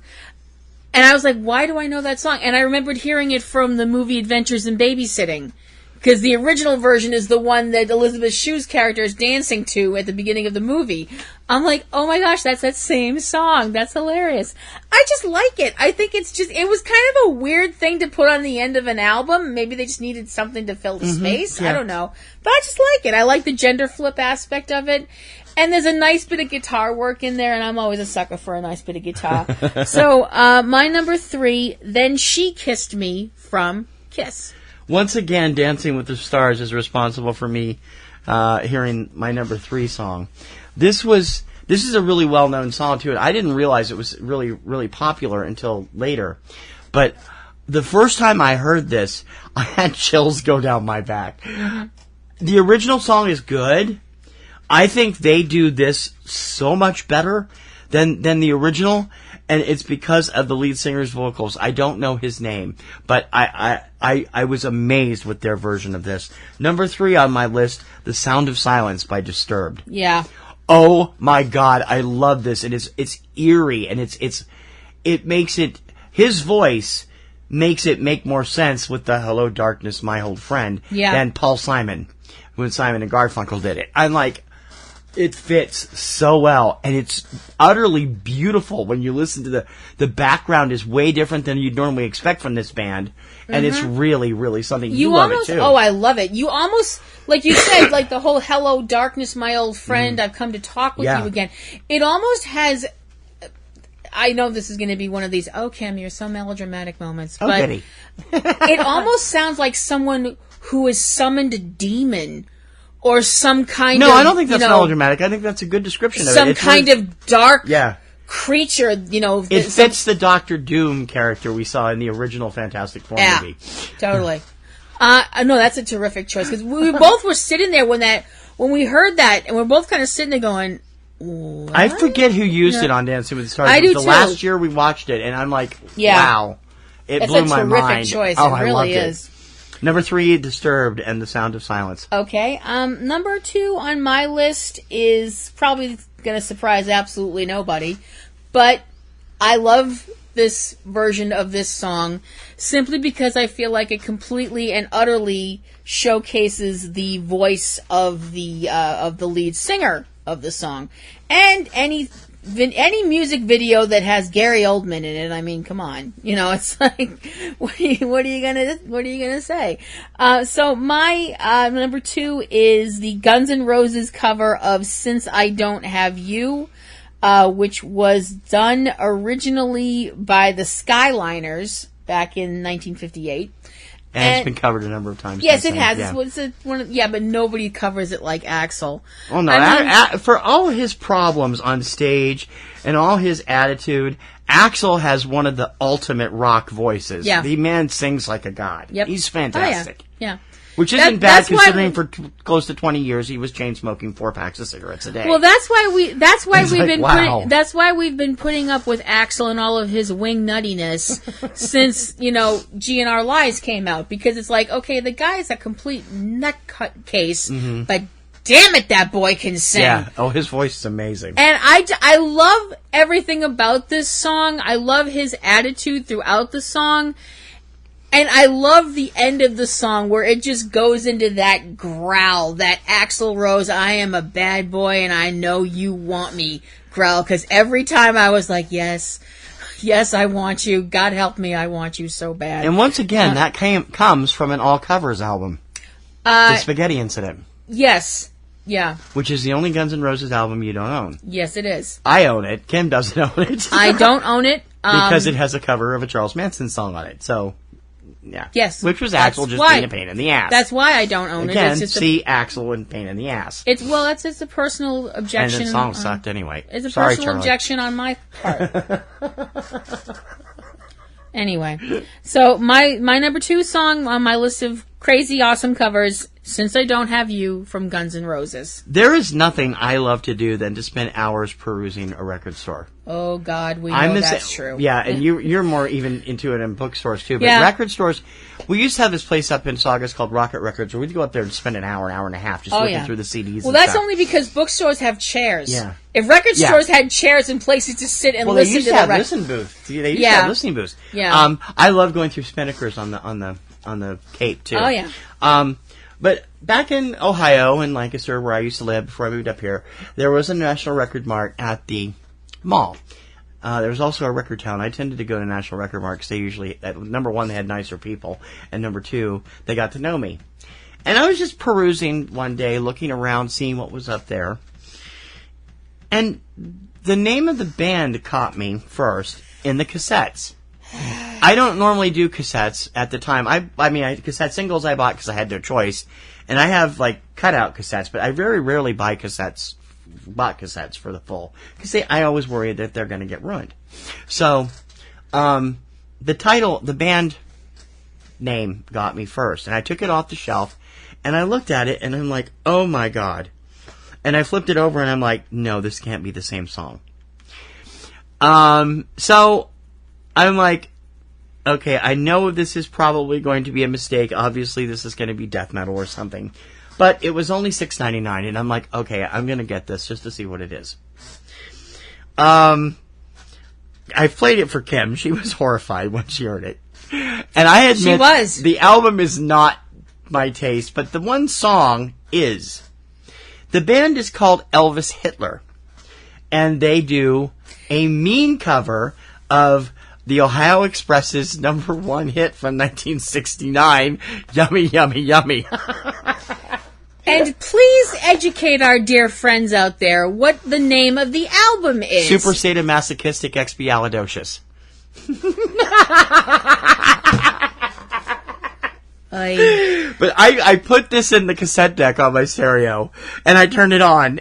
And I was like, why do I know that song? And I remembered hearing it from the movie Adventures in Babysitting, because the original version is the one that Elizabeth Shue's character is dancing to at the beginning of the movie. I'm like, oh my gosh, that's that same song. That's hilarious. I just like it. I think it was kind of a weird thing to put on the end of an album. Maybe they just needed something to fill the space. Yeah. I don't know. But I just like it. I like the gender flip aspect of it. And there's a nice bit of guitar work in there, and I'm always a sucker for a nice bit of guitar. So, my number 3, Then She Kissed Me from Kiss. Once again, Dancing with the Stars is responsible for me hearing my number 3 song. This is a really well-known song, too, and I didn't realize it was really, really popular until later. But the first time I heard this, I had chills go down my back. The original song is good. I think they do this so much better than the original, and it's because of the lead singer's vocals. I don't know his name, but I was amazed with their version of this. Number 3 on my list, The Sound of Silence by Disturbed. Yeah. Oh my God, I love this, and it's eerie, and it makes it, his voice makes it make more sense with the Hello Darkness, My Old Friend than Paul Simon, when Simon and Garfunkel did it. I'm like, it fits so well, and it's utterly beautiful when you listen to the background is way different than you'd normally expect from this band, and it's really, really something. You love it, too. Oh, I love it. You almost, like you said, like the whole Hello Darkness, My Old Friend, I've come to talk with you again. It almost has, I know this is going to be one of these, oh, Kim, you're so melodramatic moments, but it almost sounds like someone who has summoned a demon or some kind of... No, I don't think that's melodramatic. I think that's a good description of it. Some kind of dark creature, It fits the Doctor Doom character we saw in the original Fantastic Four movie. Totally. No, that's a terrific choice, because we both were sitting there when we heard that, and we're both kind of sitting there going, what? I forget who used it on Dancing with the Stars. I do, too. Last year we watched it, and I'm like, wow. It blew my mind. It's a terrific choice. Oh, it really I loved is. It. Number 3, Disturbed and The Sound of Silence. Okay. Number 2 on my list is probably going to surprise absolutely nobody, but I love this version of this song simply because I feel like it completely and utterly showcases the voice of the lead singer of the song, and any any music video that has Gary Oldman in it, I mean, come on, it's like, what are you gonna say? So my number 2 is the Guns N' Roses cover of "Since I Don't Have You," which was done originally by the Skyliners back in 1958. And it's been covered a number of times. Yes, it has. Yeah. But nobody covers it like Axl. Well, no, for all his problems on stage and all his attitude, Axl has one of the ultimate rock voices. Yeah. The man sings like a god. Yep. He's fantastic. Oh, yeah. Which isn't bad considering for close to 20 years he was chain smoking 4 packs of cigarettes a day. Well, that's why we've been putting up with Axl and all of his wing nuttiness since, GNR Lies came out, because it's like, okay, the guy is a complete nutcase, but damn it, that boy can sing. Yeah. Oh, his voice is amazing. And I love everything about this song. I love his attitude throughout the song. And I love the end of the song where it just goes into that growl, that Axl Rose, I am a bad boy and I know you want me growl. Because every time I was like, yes, I want you. God help me, I want you so bad. And once again, that comes from an all covers album. The Spaghetti Incident. Yes. Yeah. Which is the only Guns N' Roses album you don't own. Yes, it is. I own it. Kim doesn't own it. I don't own it. Because it has a cover of a Charles Manson song on it. So... yeah. Yes. Which was Axl just being a pain in the ass. That's why I don't own Again, it. It's just see Axl and pain in the ass. It's just a personal objection. And the song sucked anyway. It's a Sorry, personal Charlie. objection on my part. Anyway, so my number 2 song on my list of crazy awesome covers, "Since I Don't Have You" from Guns N' Roses. There is nothing I love to do than to spend hours perusing a record store. Oh God, we know that's true. Yeah, and you're more even into it in bookstores too. But Yeah. record stores, we used to have this place up in Saugus called Rocket Records, where we'd go up there and spend an hour and a half just looking through the CDs. Well, that's only because bookstores have chairs. Yeah. If record stores had chairs and places to sit and listen they used to to have the listen booths. They used to have listening booths. Yeah. I love going through Spinnakers on the Cape too. Oh yeah. But back in Ohio, in Lancaster, where I used to live before I moved up here, there was a National Record Mart at the mall. There was also a Record Town. I tended to go to National Record Mart because they usually, number one, they had nicer people, and number 2, they got to know me. And I was just perusing one day, looking around, seeing what was up there. And the name of the band caught me first in the cassettes. I don't normally do cassettes at the time. Cassette singles I bought because I had no choice. And I have, cutout cassettes, but I very rarely bought cassettes for the full. Because I always worry that they're going to get ruined. So, the band name got me first. And I took it off the shelf, and I looked at it, and I'm like, oh my God. And I flipped it over, and I'm like, no, this can't be the same song. So, I'm like, okay, I know this is probably going to be a mistake. Obviously, this is going to be death metal or something. But it was only $6.99, and I'm like, okay, I'm going to get this just to see what it is. I played it for Kim. She was horrified when she heard it. And I admit, the album is not my taste, but the one song is. The band is called Elvis Hitler, and they do a mean cover of the Ohio Express's number 1 hit from 1969, Yummy, Yummy, Yummy. And please educate our dear friends out there what the name of the album is. Super Sadomasochistic Expialidocious. But I put this in the cassette deck on my stereo, and I turned it on,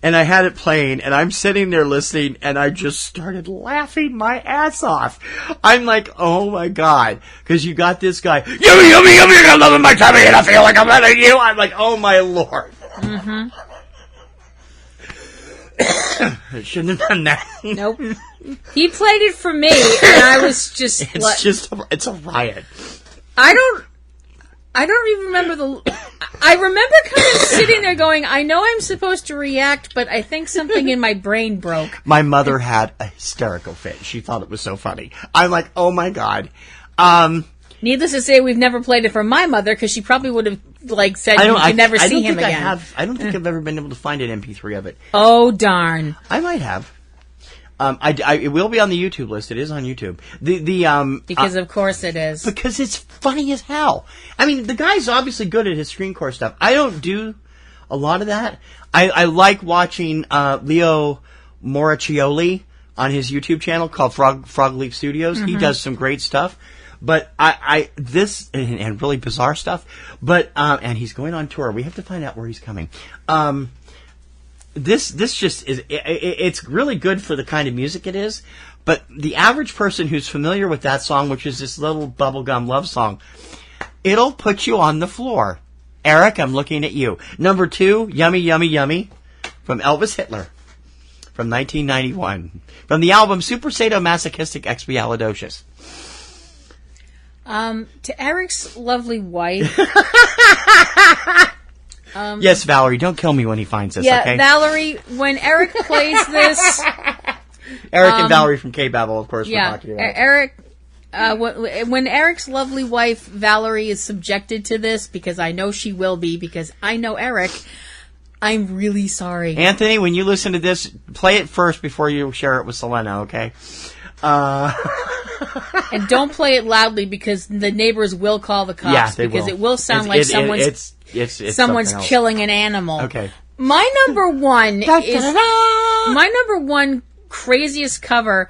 and I had it playing, and I'm sitting there listening, and I just started laughing my ass off. I'm like, oh my God, because you got this guy, yummy, yummy, yummy, I'm loving my tummy, and I feel like I'm better than you. I'm like, oh my Lord. Mm-hmm. I shouldn't have done that. Nope. He played it for me, and I was just... It's a riot. I don't even remember I remember kind of sitting there going, I know I'm supposed to react, but I think something in my brain broke. My mother had a hysterical fit. She thought it was so funny. I'm like, oh my God. Needless to say, we've never played it for my mother, because she probably would have said you could never see him again. I don't think I've ever been able to find an MP3 of it. Oh, darn. I might have. It will be on the YouTube list. It is on YouTube. Because of course it is. Because it's funny as hell. I mean, the guy's obviously good at his screencore stuff. I don't do a lot of that. I like watching Leo Moracchioli on his YouTube channel called Frog Leap Studios. Mm-hmm. He does some great stuff. But this and really bizarre stuff. But and he's going on tour. We have to find out where he's coming. This just is. It's really good for the kind of music it is. But the average person who's familiar with that song, which is this little bubblegum love song, it'll put you on the floor. Eric, I'm looking at you. Number 2, Yummy, Yummy, Yummy, from Elvis Hitler, from 1991. From the album Super Sadomasochistic Expialidocious. To Eric's lovely wife. Yes, Valerie, don't kill me when he finds this, okay? Valerie, when Eric plays this... Eric and Valerie from Cavebabble, of course, we're talking about. Eric... when Eric's lovely wife, Valerie, is subjected to this, because I know she will be, because I know Eric, I'm really sorry. Anthony, when you listen to this, play it first before you share it with Selena, okay? And don't play it loudly, because the neighbors will call the cops. Yeah, they because will. It will sound like someone's killing an animal. Okay. My number one craziest cover.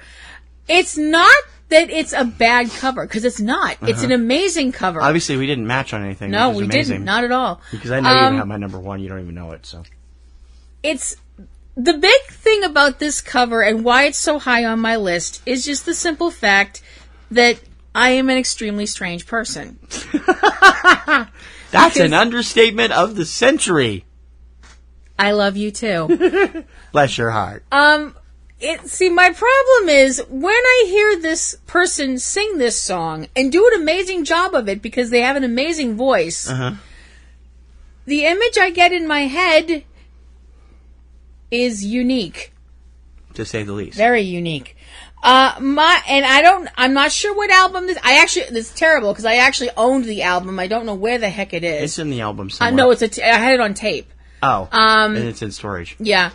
It's not that it's a bad cover, because it's not. It's an amazing cover. Obviously, we didn't match on anything. No, which is we amazing. didn't. Not at all. Because I know you don't have my number 1. You don't even know it. So it's the big thing about this cover and why it's so high on my list is just the simple fact that I am an extremely strange person. That's an understatement of the century. I love you too. Bless your heart. My problem is when I hear this person sing this song and do an amazing job of it because they have an amazing voice, the image I get in my head is unique. To say the least. Very unique. I'm not sure what album this. This is terrible because I actually owned the album. I don't know where the heck it is. It's in the album somewhere. No, I had it on tape. Oh. And it's in storage. Yeah.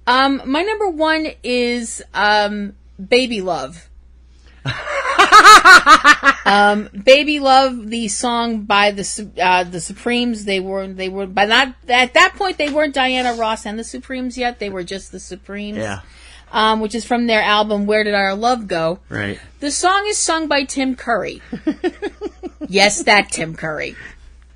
My number 1 is Baby Love. Baby Love, the song by the Supremes. They were by not at that point they weren't Diana Ross and the Supremes yet. They were just the Supremes. Yeah. Which is from their album Where Did Our Love Go? Right. The song is sung by Tim Curry. Yes, that Tim Curry.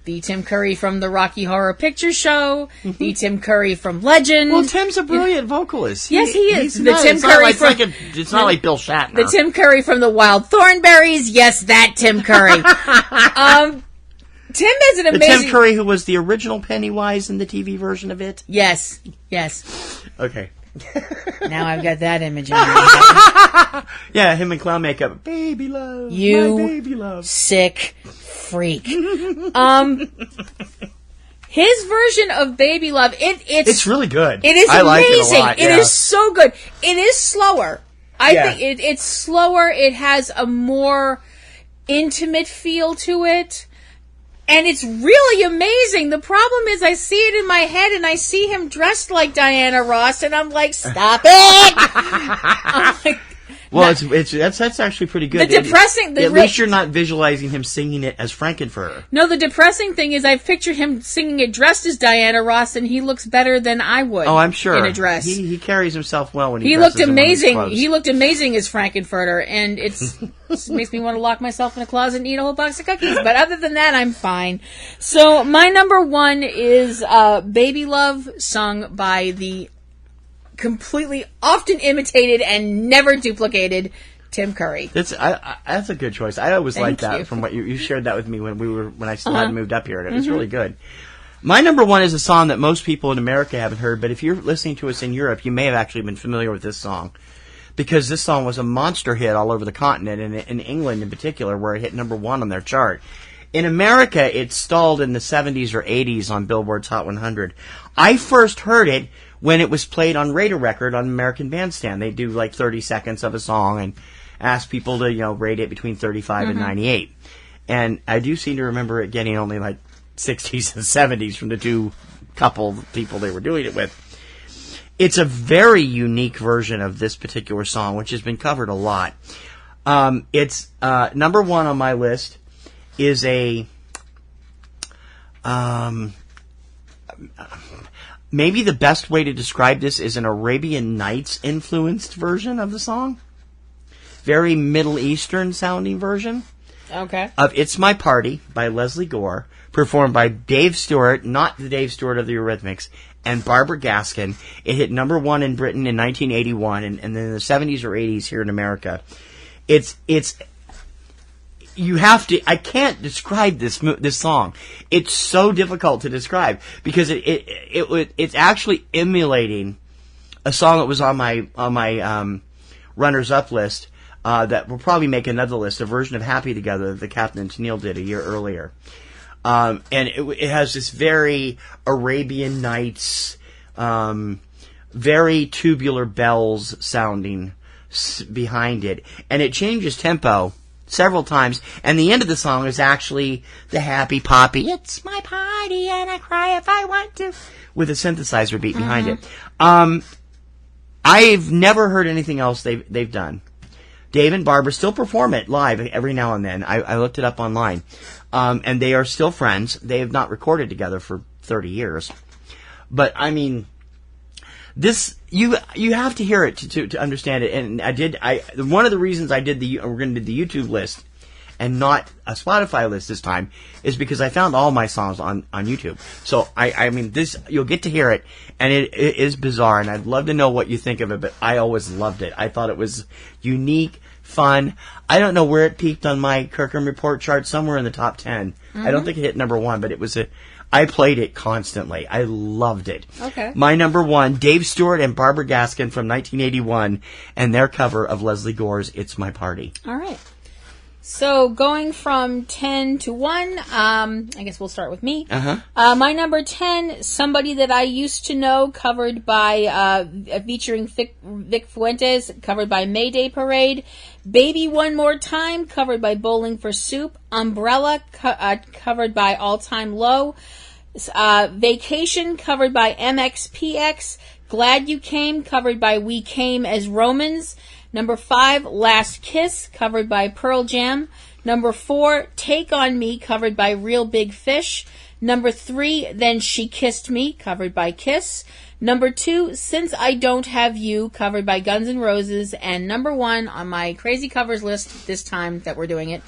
The Tim Curry from the Rocky Horror Picture Show. The Tim Curry from Legend. Well, Tim's a brilliant vocalist. Yes, he is. It's not like Bill Shatner. The Tim Curry from the Wild Thornberries. Yes, that Tim Curry. Tim has an amazing... The Tim Curry who was the original Pennywise in the TV version of it? Yes. Okay. Now I've got that image in my head. Yeah, him in clown makeup. Baby love. You my baby love. Sick freak. His version of Baby Love, it's really good. It is I amazing. Like it a lot, It is so good. It is slower. I think it's slower. It has a more intimate feel to it. And it's really amazing. The problem is I see it in my head and I see him dressed like Diana Ross and I'm like, stop it! I'm like, well, that's actually pretty good. At least you're not visualizing him singing it as Frankenfurter. No, the depressing thing is I pictured him singing it dressed as Diana Ross, and he looks better than I would. Oh, I'm sure. In a dress, he carries himself well when he looked amazing. He looked amazing as Frankenfurter, and it makes me want to lock myself in a closet and eat a whole box of cookies. But other than that, I'm fine. So my number 1 is "Baby Love," sung by the completely often imitated and never duplicated Tim Curry. That's a good choice. I always liked that from what you shared that with me when I still hadn't moved up here, and it was really good. My number 1 is a song that most people in America haven't heard, but if you're listening to us in Europe, you may have actually been familiar with this song, because this song was a monster hit all over the continent, and in England in particular, where it hit number 1 on their chart. In America, it stalled in the 70s or 80s on Billboard's Hot 100. I first heard it when it was played on Radio Record on American Bandstand. They do like 30 seconds of a song and ask people to, rate it between 35 and 98. And I do seem to remember it getting only like 60s and 70s from the two couple people they were doing it with. It's a very unique version of this particular song, which has been covered a lot. It's number one on my list is a maybe the best way to describe this is an Arabian Nights influenced version of the song. Very Middle Eastern sounding version. Okay. Of It's My Party by Leslie Gore, performed by Dave Stewart, not the Dave Stewart of the Eurythmics, and Barbara Gaskin. It hit number one in Britain in 1981, and then in the 70s or 80s here in America. It's you have to. I can't describe this song. It's so difficult to describe because it's actually emulating a song that was on my runners up list that will probably make another list. A version of Happy Together that Captain and Tennille did a year earlier, and it has this very Arabian Nights, very Tubular Bells sounding behind it, and it changes tempo several times, and the end of the song is actually the happy poppy, it's my party and I cry if I want to, with a synthesizer beat behind it. I've never heard anything else they've done. Dave and Barbara still perform it live every now and then. I looked it up online. And they are still friends. They have not recorded together for 30 years. But, I mean, this, you have to hear it to understand it. And one of the reasons we're going to do the YouTube list and not a Spotify list this time is because I found all my songs on YouTube. So, I mean, this, you'll get to hear it, and it is bizarre, and I'd love to know what you think of it, but I always loved it. I thought it was unique, fun. I don't know where it peaked on my Kirkham Report chart, somewhere in the top 10. I don't think it hit number one, but I played it constantly. I loved it. Okay. My number one, Dave Stewart and Barbara Gaskin from 1981, and their cover of Leslie Gore's It's My Party. All right. So going from 10 to 1, I guess we'll start with me. My number 10, Somebody That I Used to Know, covered by, featuring Vic Fuentes, covered by Mayday Parade. Baby One More Time, covered by Bowling for Soup. Umbrella, covered by All Time Low. Vacation, covered by MXPX. Glad You Came, covered by We Came as Romans. Number 5, Last Kiss, covered by Pearl Jam. Number 4, Take On Me, covered by Real Big Fish. Number 3, Then She Kissed Me, covered by Kiss. Number 2, Since I Don't Have You, covered by Guns N' Roses. And number 1 on my crazy covers list this time that we're doing it,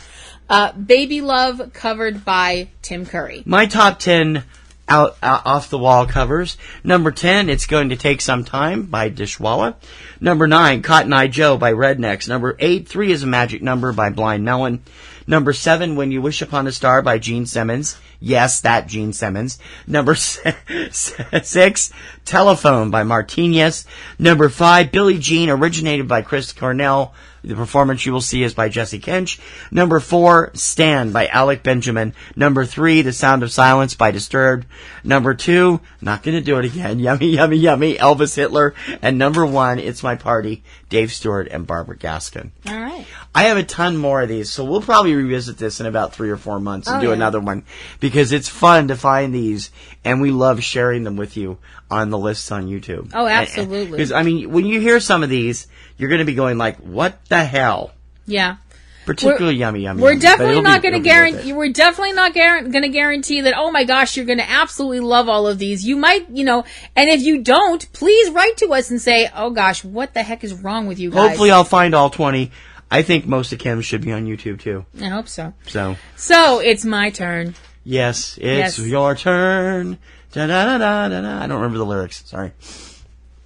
Baby Love, covered by Tim Curry. My top 10 off the wall covers. Number 10, It's Going to Take Some Time by Dishwalla. Number 9, Cotton Eye Joe by Rednecks. Number 8, 3 is a Magic Number by Blind Melon. Number 7, When You Wish Upon a Star by Gene Simmons. Yes, that Gene Simmons. Number 6, Telephone by Martinez. Number 5, Billie Jean, originated by Chris Cornell. The performance you will see is by Jesse Kench. Number 4, Stand by Alec Benjamin. Number 3, The Sound of Silence by Disturbed. Number 2, not gonna do it again, Yummy, Yummy, Yummy, Elvis Hitler. And number 1, It's My Party, Dave Stewart and Barbara Gaskin. All right. I have a ton more of these, so we'll probably revisit this in about 3 or 4 months and do another one, because it's fun to find these, and we love sharing them with you on the lists on YouTube. Oh, absolutely. Because, I mean, when you hear some of these, you're going to be going like, what the hell? Yeah. Particularly Yummy, Yummy. We're Yummy, definitely not going to guarantee. We're definitely not going to guarantee that. Oh my gosh, you're going to absolutely love all of these. You might, and if you don't, please write to us and say, "Oh gosh, what the heck is wrong with you guys?" Hopefully, I'll find all 20. I think most of Kim's should be on YouTube too. I hope so. So it's my turn. Yes, it's your turn. Da da da da da da. I don't remember the lyrics. Sorry.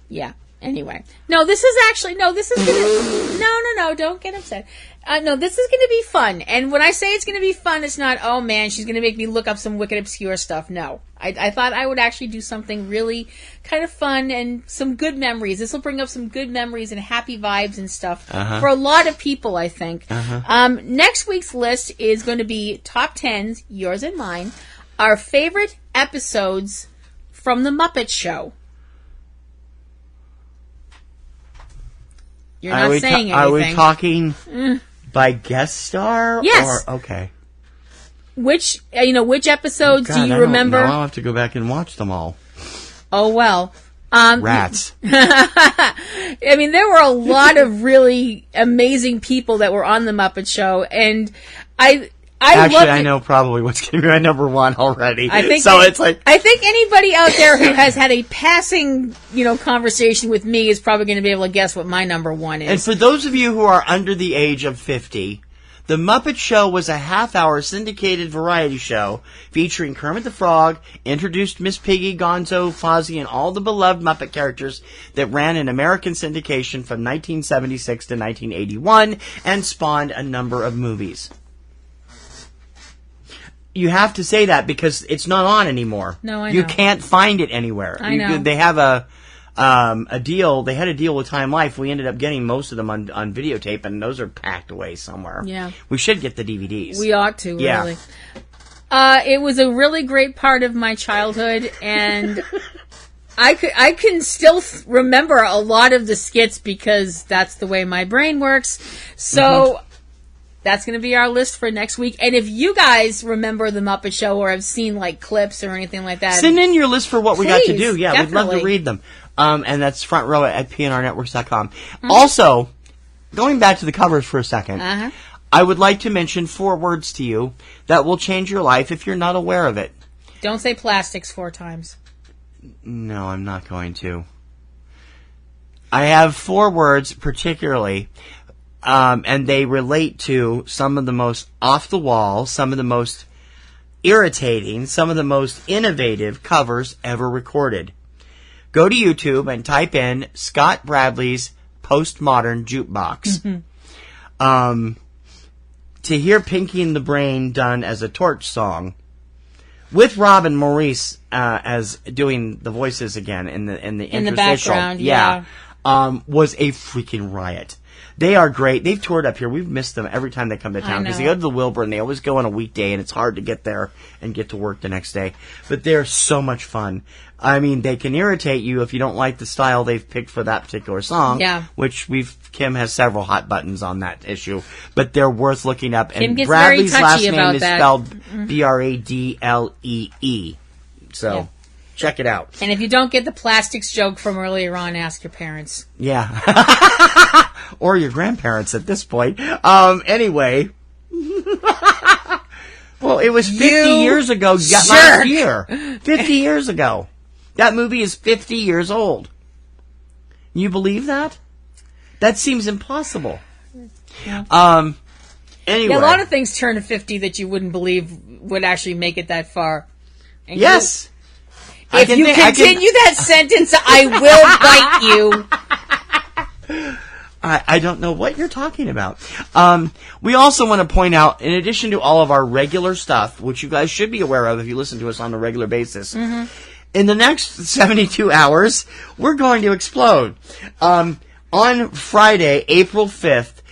Yeah. Anyway, this is gonna, no, don't get upset. No, this is gonna be fun. And when I say it's gonna be fun, it's not, oh man, she's gonna make me look up some wicked obscure stuff. No. I thought I would actually do something really kind of fun and some good memories. This will bring up some good memories and happy vibes and stuff for a lot of people, I think. Next week's list is going to be top 10s, yours and mine, our favorite episodes from The Muppet Show. You're not saying anything. Are we talking by guest star? Yes. Or, okay. Which episodes do you I remember? I'll have to go back and watch them all. Oh, well. Rats. I mean, there were a lot of really amazing people that were on the Muppet Show, and I know probably what's going to be my number one already. It's like, I think anybody out there who has had a passing, conversation with me is probably going to be able to guess what my number one is. And for those of you who are under the age of 50, The Muppet Show was a half-hour syndicated variety show featuring Kermit the Frog, introduced Miss Piggy, Gonzo, Fozzie, and all the beloved Muppet characters that ran in American syndication from 1976 to 1981 and spawned a number of movies. You have to say that because it's not on anymore. No, I know. You can't find it anywhere. I know. They have a deal. They had a deal with Time Life. We ended up getting most of them on videotape, and those are packed away somewhere. Yeah. We should get the DVDs. We ought to, yeah. Really. It was a really great part of my childhood, and I can still remember a lot of the skits because that's the way my brain works. So that's going to be our list for next week. And if you guys remember The Muppet Show or have seen like clips or anything like that, send in your list for what we got to do. Yeah, definitely. We'd love to read them. And that's front row at PNRNetworks.com. Also, going back to the covers for a second, I would like to mention 4 words to you that will change your life if you're not aware of it. Don't say plastics 4 times. No, I'm not going to. I have 4 words particularly, and they relate to some of the most off-the-wall, some of the most irritating, some of the most innovative covers ever recorded. Go to YouTube and type in Scott Bradley's Postmodern Jukebox. To hear Pinky and the Brain done as a torch song, with Rob and Maurice as doing the voices again in the interstitial, background, was a freaking riot. They are great. They've toured up here. We've missed them every time they come to town because they go to the Wilbur and they always go on a weekday and it's hard to get there and get to work the next day. But they're so much fun. I mean, they can irritate you if you don't like the style they've picked for that particular song. Yeah. Which Kim has several hot buttons on that issue. But they're worth looking up. Kim and gets Bradley's very last touchy name about is that. spelled Bradlee. So check it out. And if you don't get the plastics joke from earlier on, ask your parents. Yeah. Or your grandparents at this point. Anyway. Well, it was 50 years ago last year. 50 years ago. That movie is 50 years old. You believe that? That seems impossible. Yeah. Anyway. Yeah, a lot of things turn to 50 that you wouldn't believe would actually make it that far. And yes. If you continue that sentence, I will bite you. I don't know what you're talking about. We also want to point out, in addition to all of our regular stuff, which you guys should be aware of if you listen to us on a regular basis, in the next 72 hours, we're going to explode. On Friday, April 5th,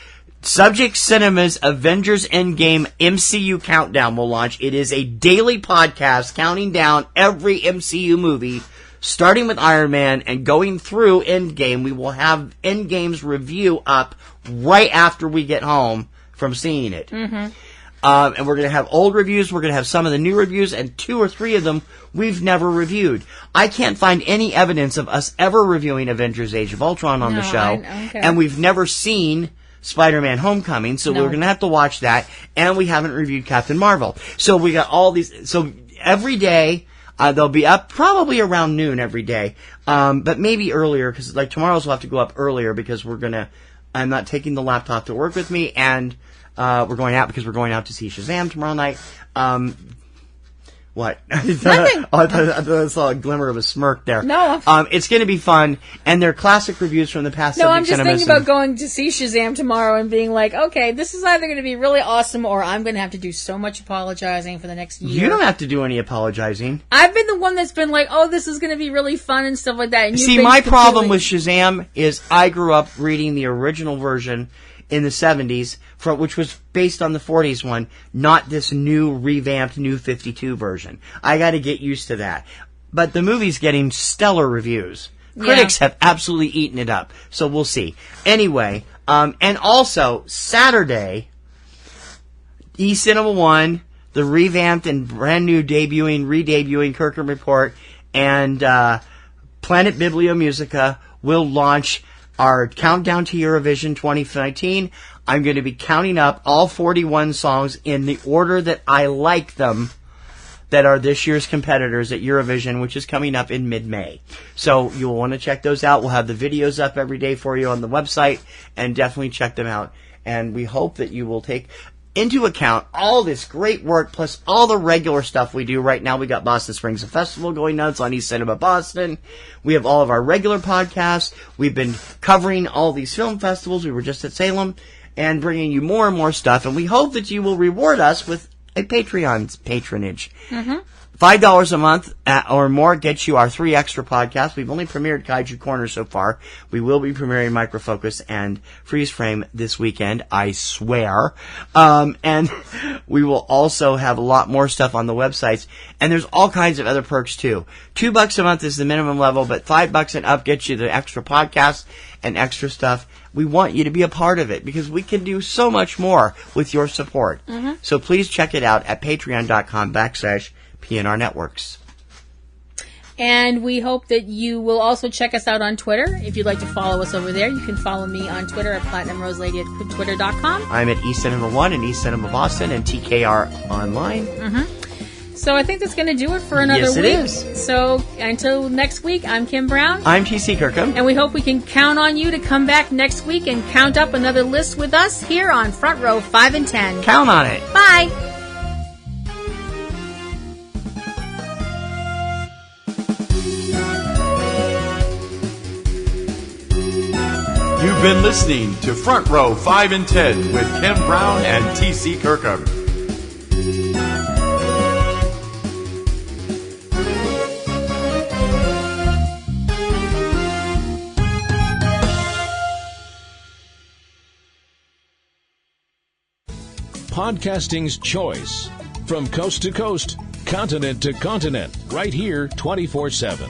Subject Cinema's Avengers Endgame MCU Countdown will launch. It is a daily podcast counting down every MCU movie, starting with Iron Man and going through Endgame. We will have Endgame's review up right after we get home from seeing it. And we're going to have old reviews, we're going to have some of the new reviews, and 2 or 3 of them we've never reviewed. I can't find any evidence of us ever reviewing Avengers Age of Ultron on the show, and we've never seen Spider-Man Homecoming, so we're going to have to watch that, and we haven't reviewed Captain Marvel. So we got all these, so every day, they'll be up probably around noon every day, but maybe earlier, because like tomorrow's will have to go up earlier because I'm not taking the laptop to work with me, and we're going out because we're going out to see Shazam tomorrow night. What? Nothing. I thought I saw a glimmer of a smirk there. No. It's going to be fun, and they're classic reviews from the past. No, I'm just thinking about going to see Shazam tomorrow and being like, okay, this is either going to be really awesome or I'm going to have to do so much apologizing for the next year. You don't have to do any apologizing. I've been the one that's been like, oh, this is going to be really fun and stuff like that. And see, my problem with Shazam is I grew up reading the original version in the 70s, which was based on the 40s one, not this new, revamped, new 52 version. I got to get used to that. But the movie's getting stellar reviews. Critics have absolutely eaten it up. So we'll see. Anyway, and also, Saturday, eCinemaOne, the revamped and brand new re-debuting Kirkham Report, and Planet BiblioMusica will launch our countdown to Eurovision 2019. I'm going to be counting up all 41 songs in the order that I like them that are this year's competitors at Eurovision, which is coming up in mid-May. So you'll want to check those out. We'll have the videos up every day for you on the website, and definitely check them out. And we hope that you will take into account all this great work, plus all the regular stuff we do. Right now we got Boston Springs Festival going nuts on eCinemaBoston. We have all of our regular podcasts. We've been covering all these film festivals. We were just at Salem, and bringing you more and more stuff. And we hope that you will reward us with a Patreon's patronage. Mm-hmm. $5 a month or more gets you our 3 extra podcasts. We've only premiered Kaiju Corner so far. We will be premiering Microfocus and Freeze Frame this weekend, I swear. And we will also have a lot more stuff on the websites. And there's all kinds of other perks too. $2 a month is the minimum level, but $5 and up gets you the extra podcasts and extra stuff. We want you to be a part of it because we can do so much more with your support. Mm-hmm. So please check it out at patreon.com/PNRNetworks. And we hope that you will also check us out on Twitter. If you'd like to follow us over there, you can follow me on Twitter at PlatinumRoseLady at twitter.com. I'm at eCinemaOne and eCinemaBoston and TKR Online. Mm-hmm. So I think that's going to do it for another week. Yes, it is. So until next week, I'm Kim Brown. I'm TC Kirkham. And we hope we can count on you to come back next week and count up another list with us here on Front Row 5 and 10. Count on it. Bye. You've been listening to Front Row 5 and 10 with Kim Brown and TC Kirkham. Podcasting's choice. From coast to coast, continent to continent, right here 24/7.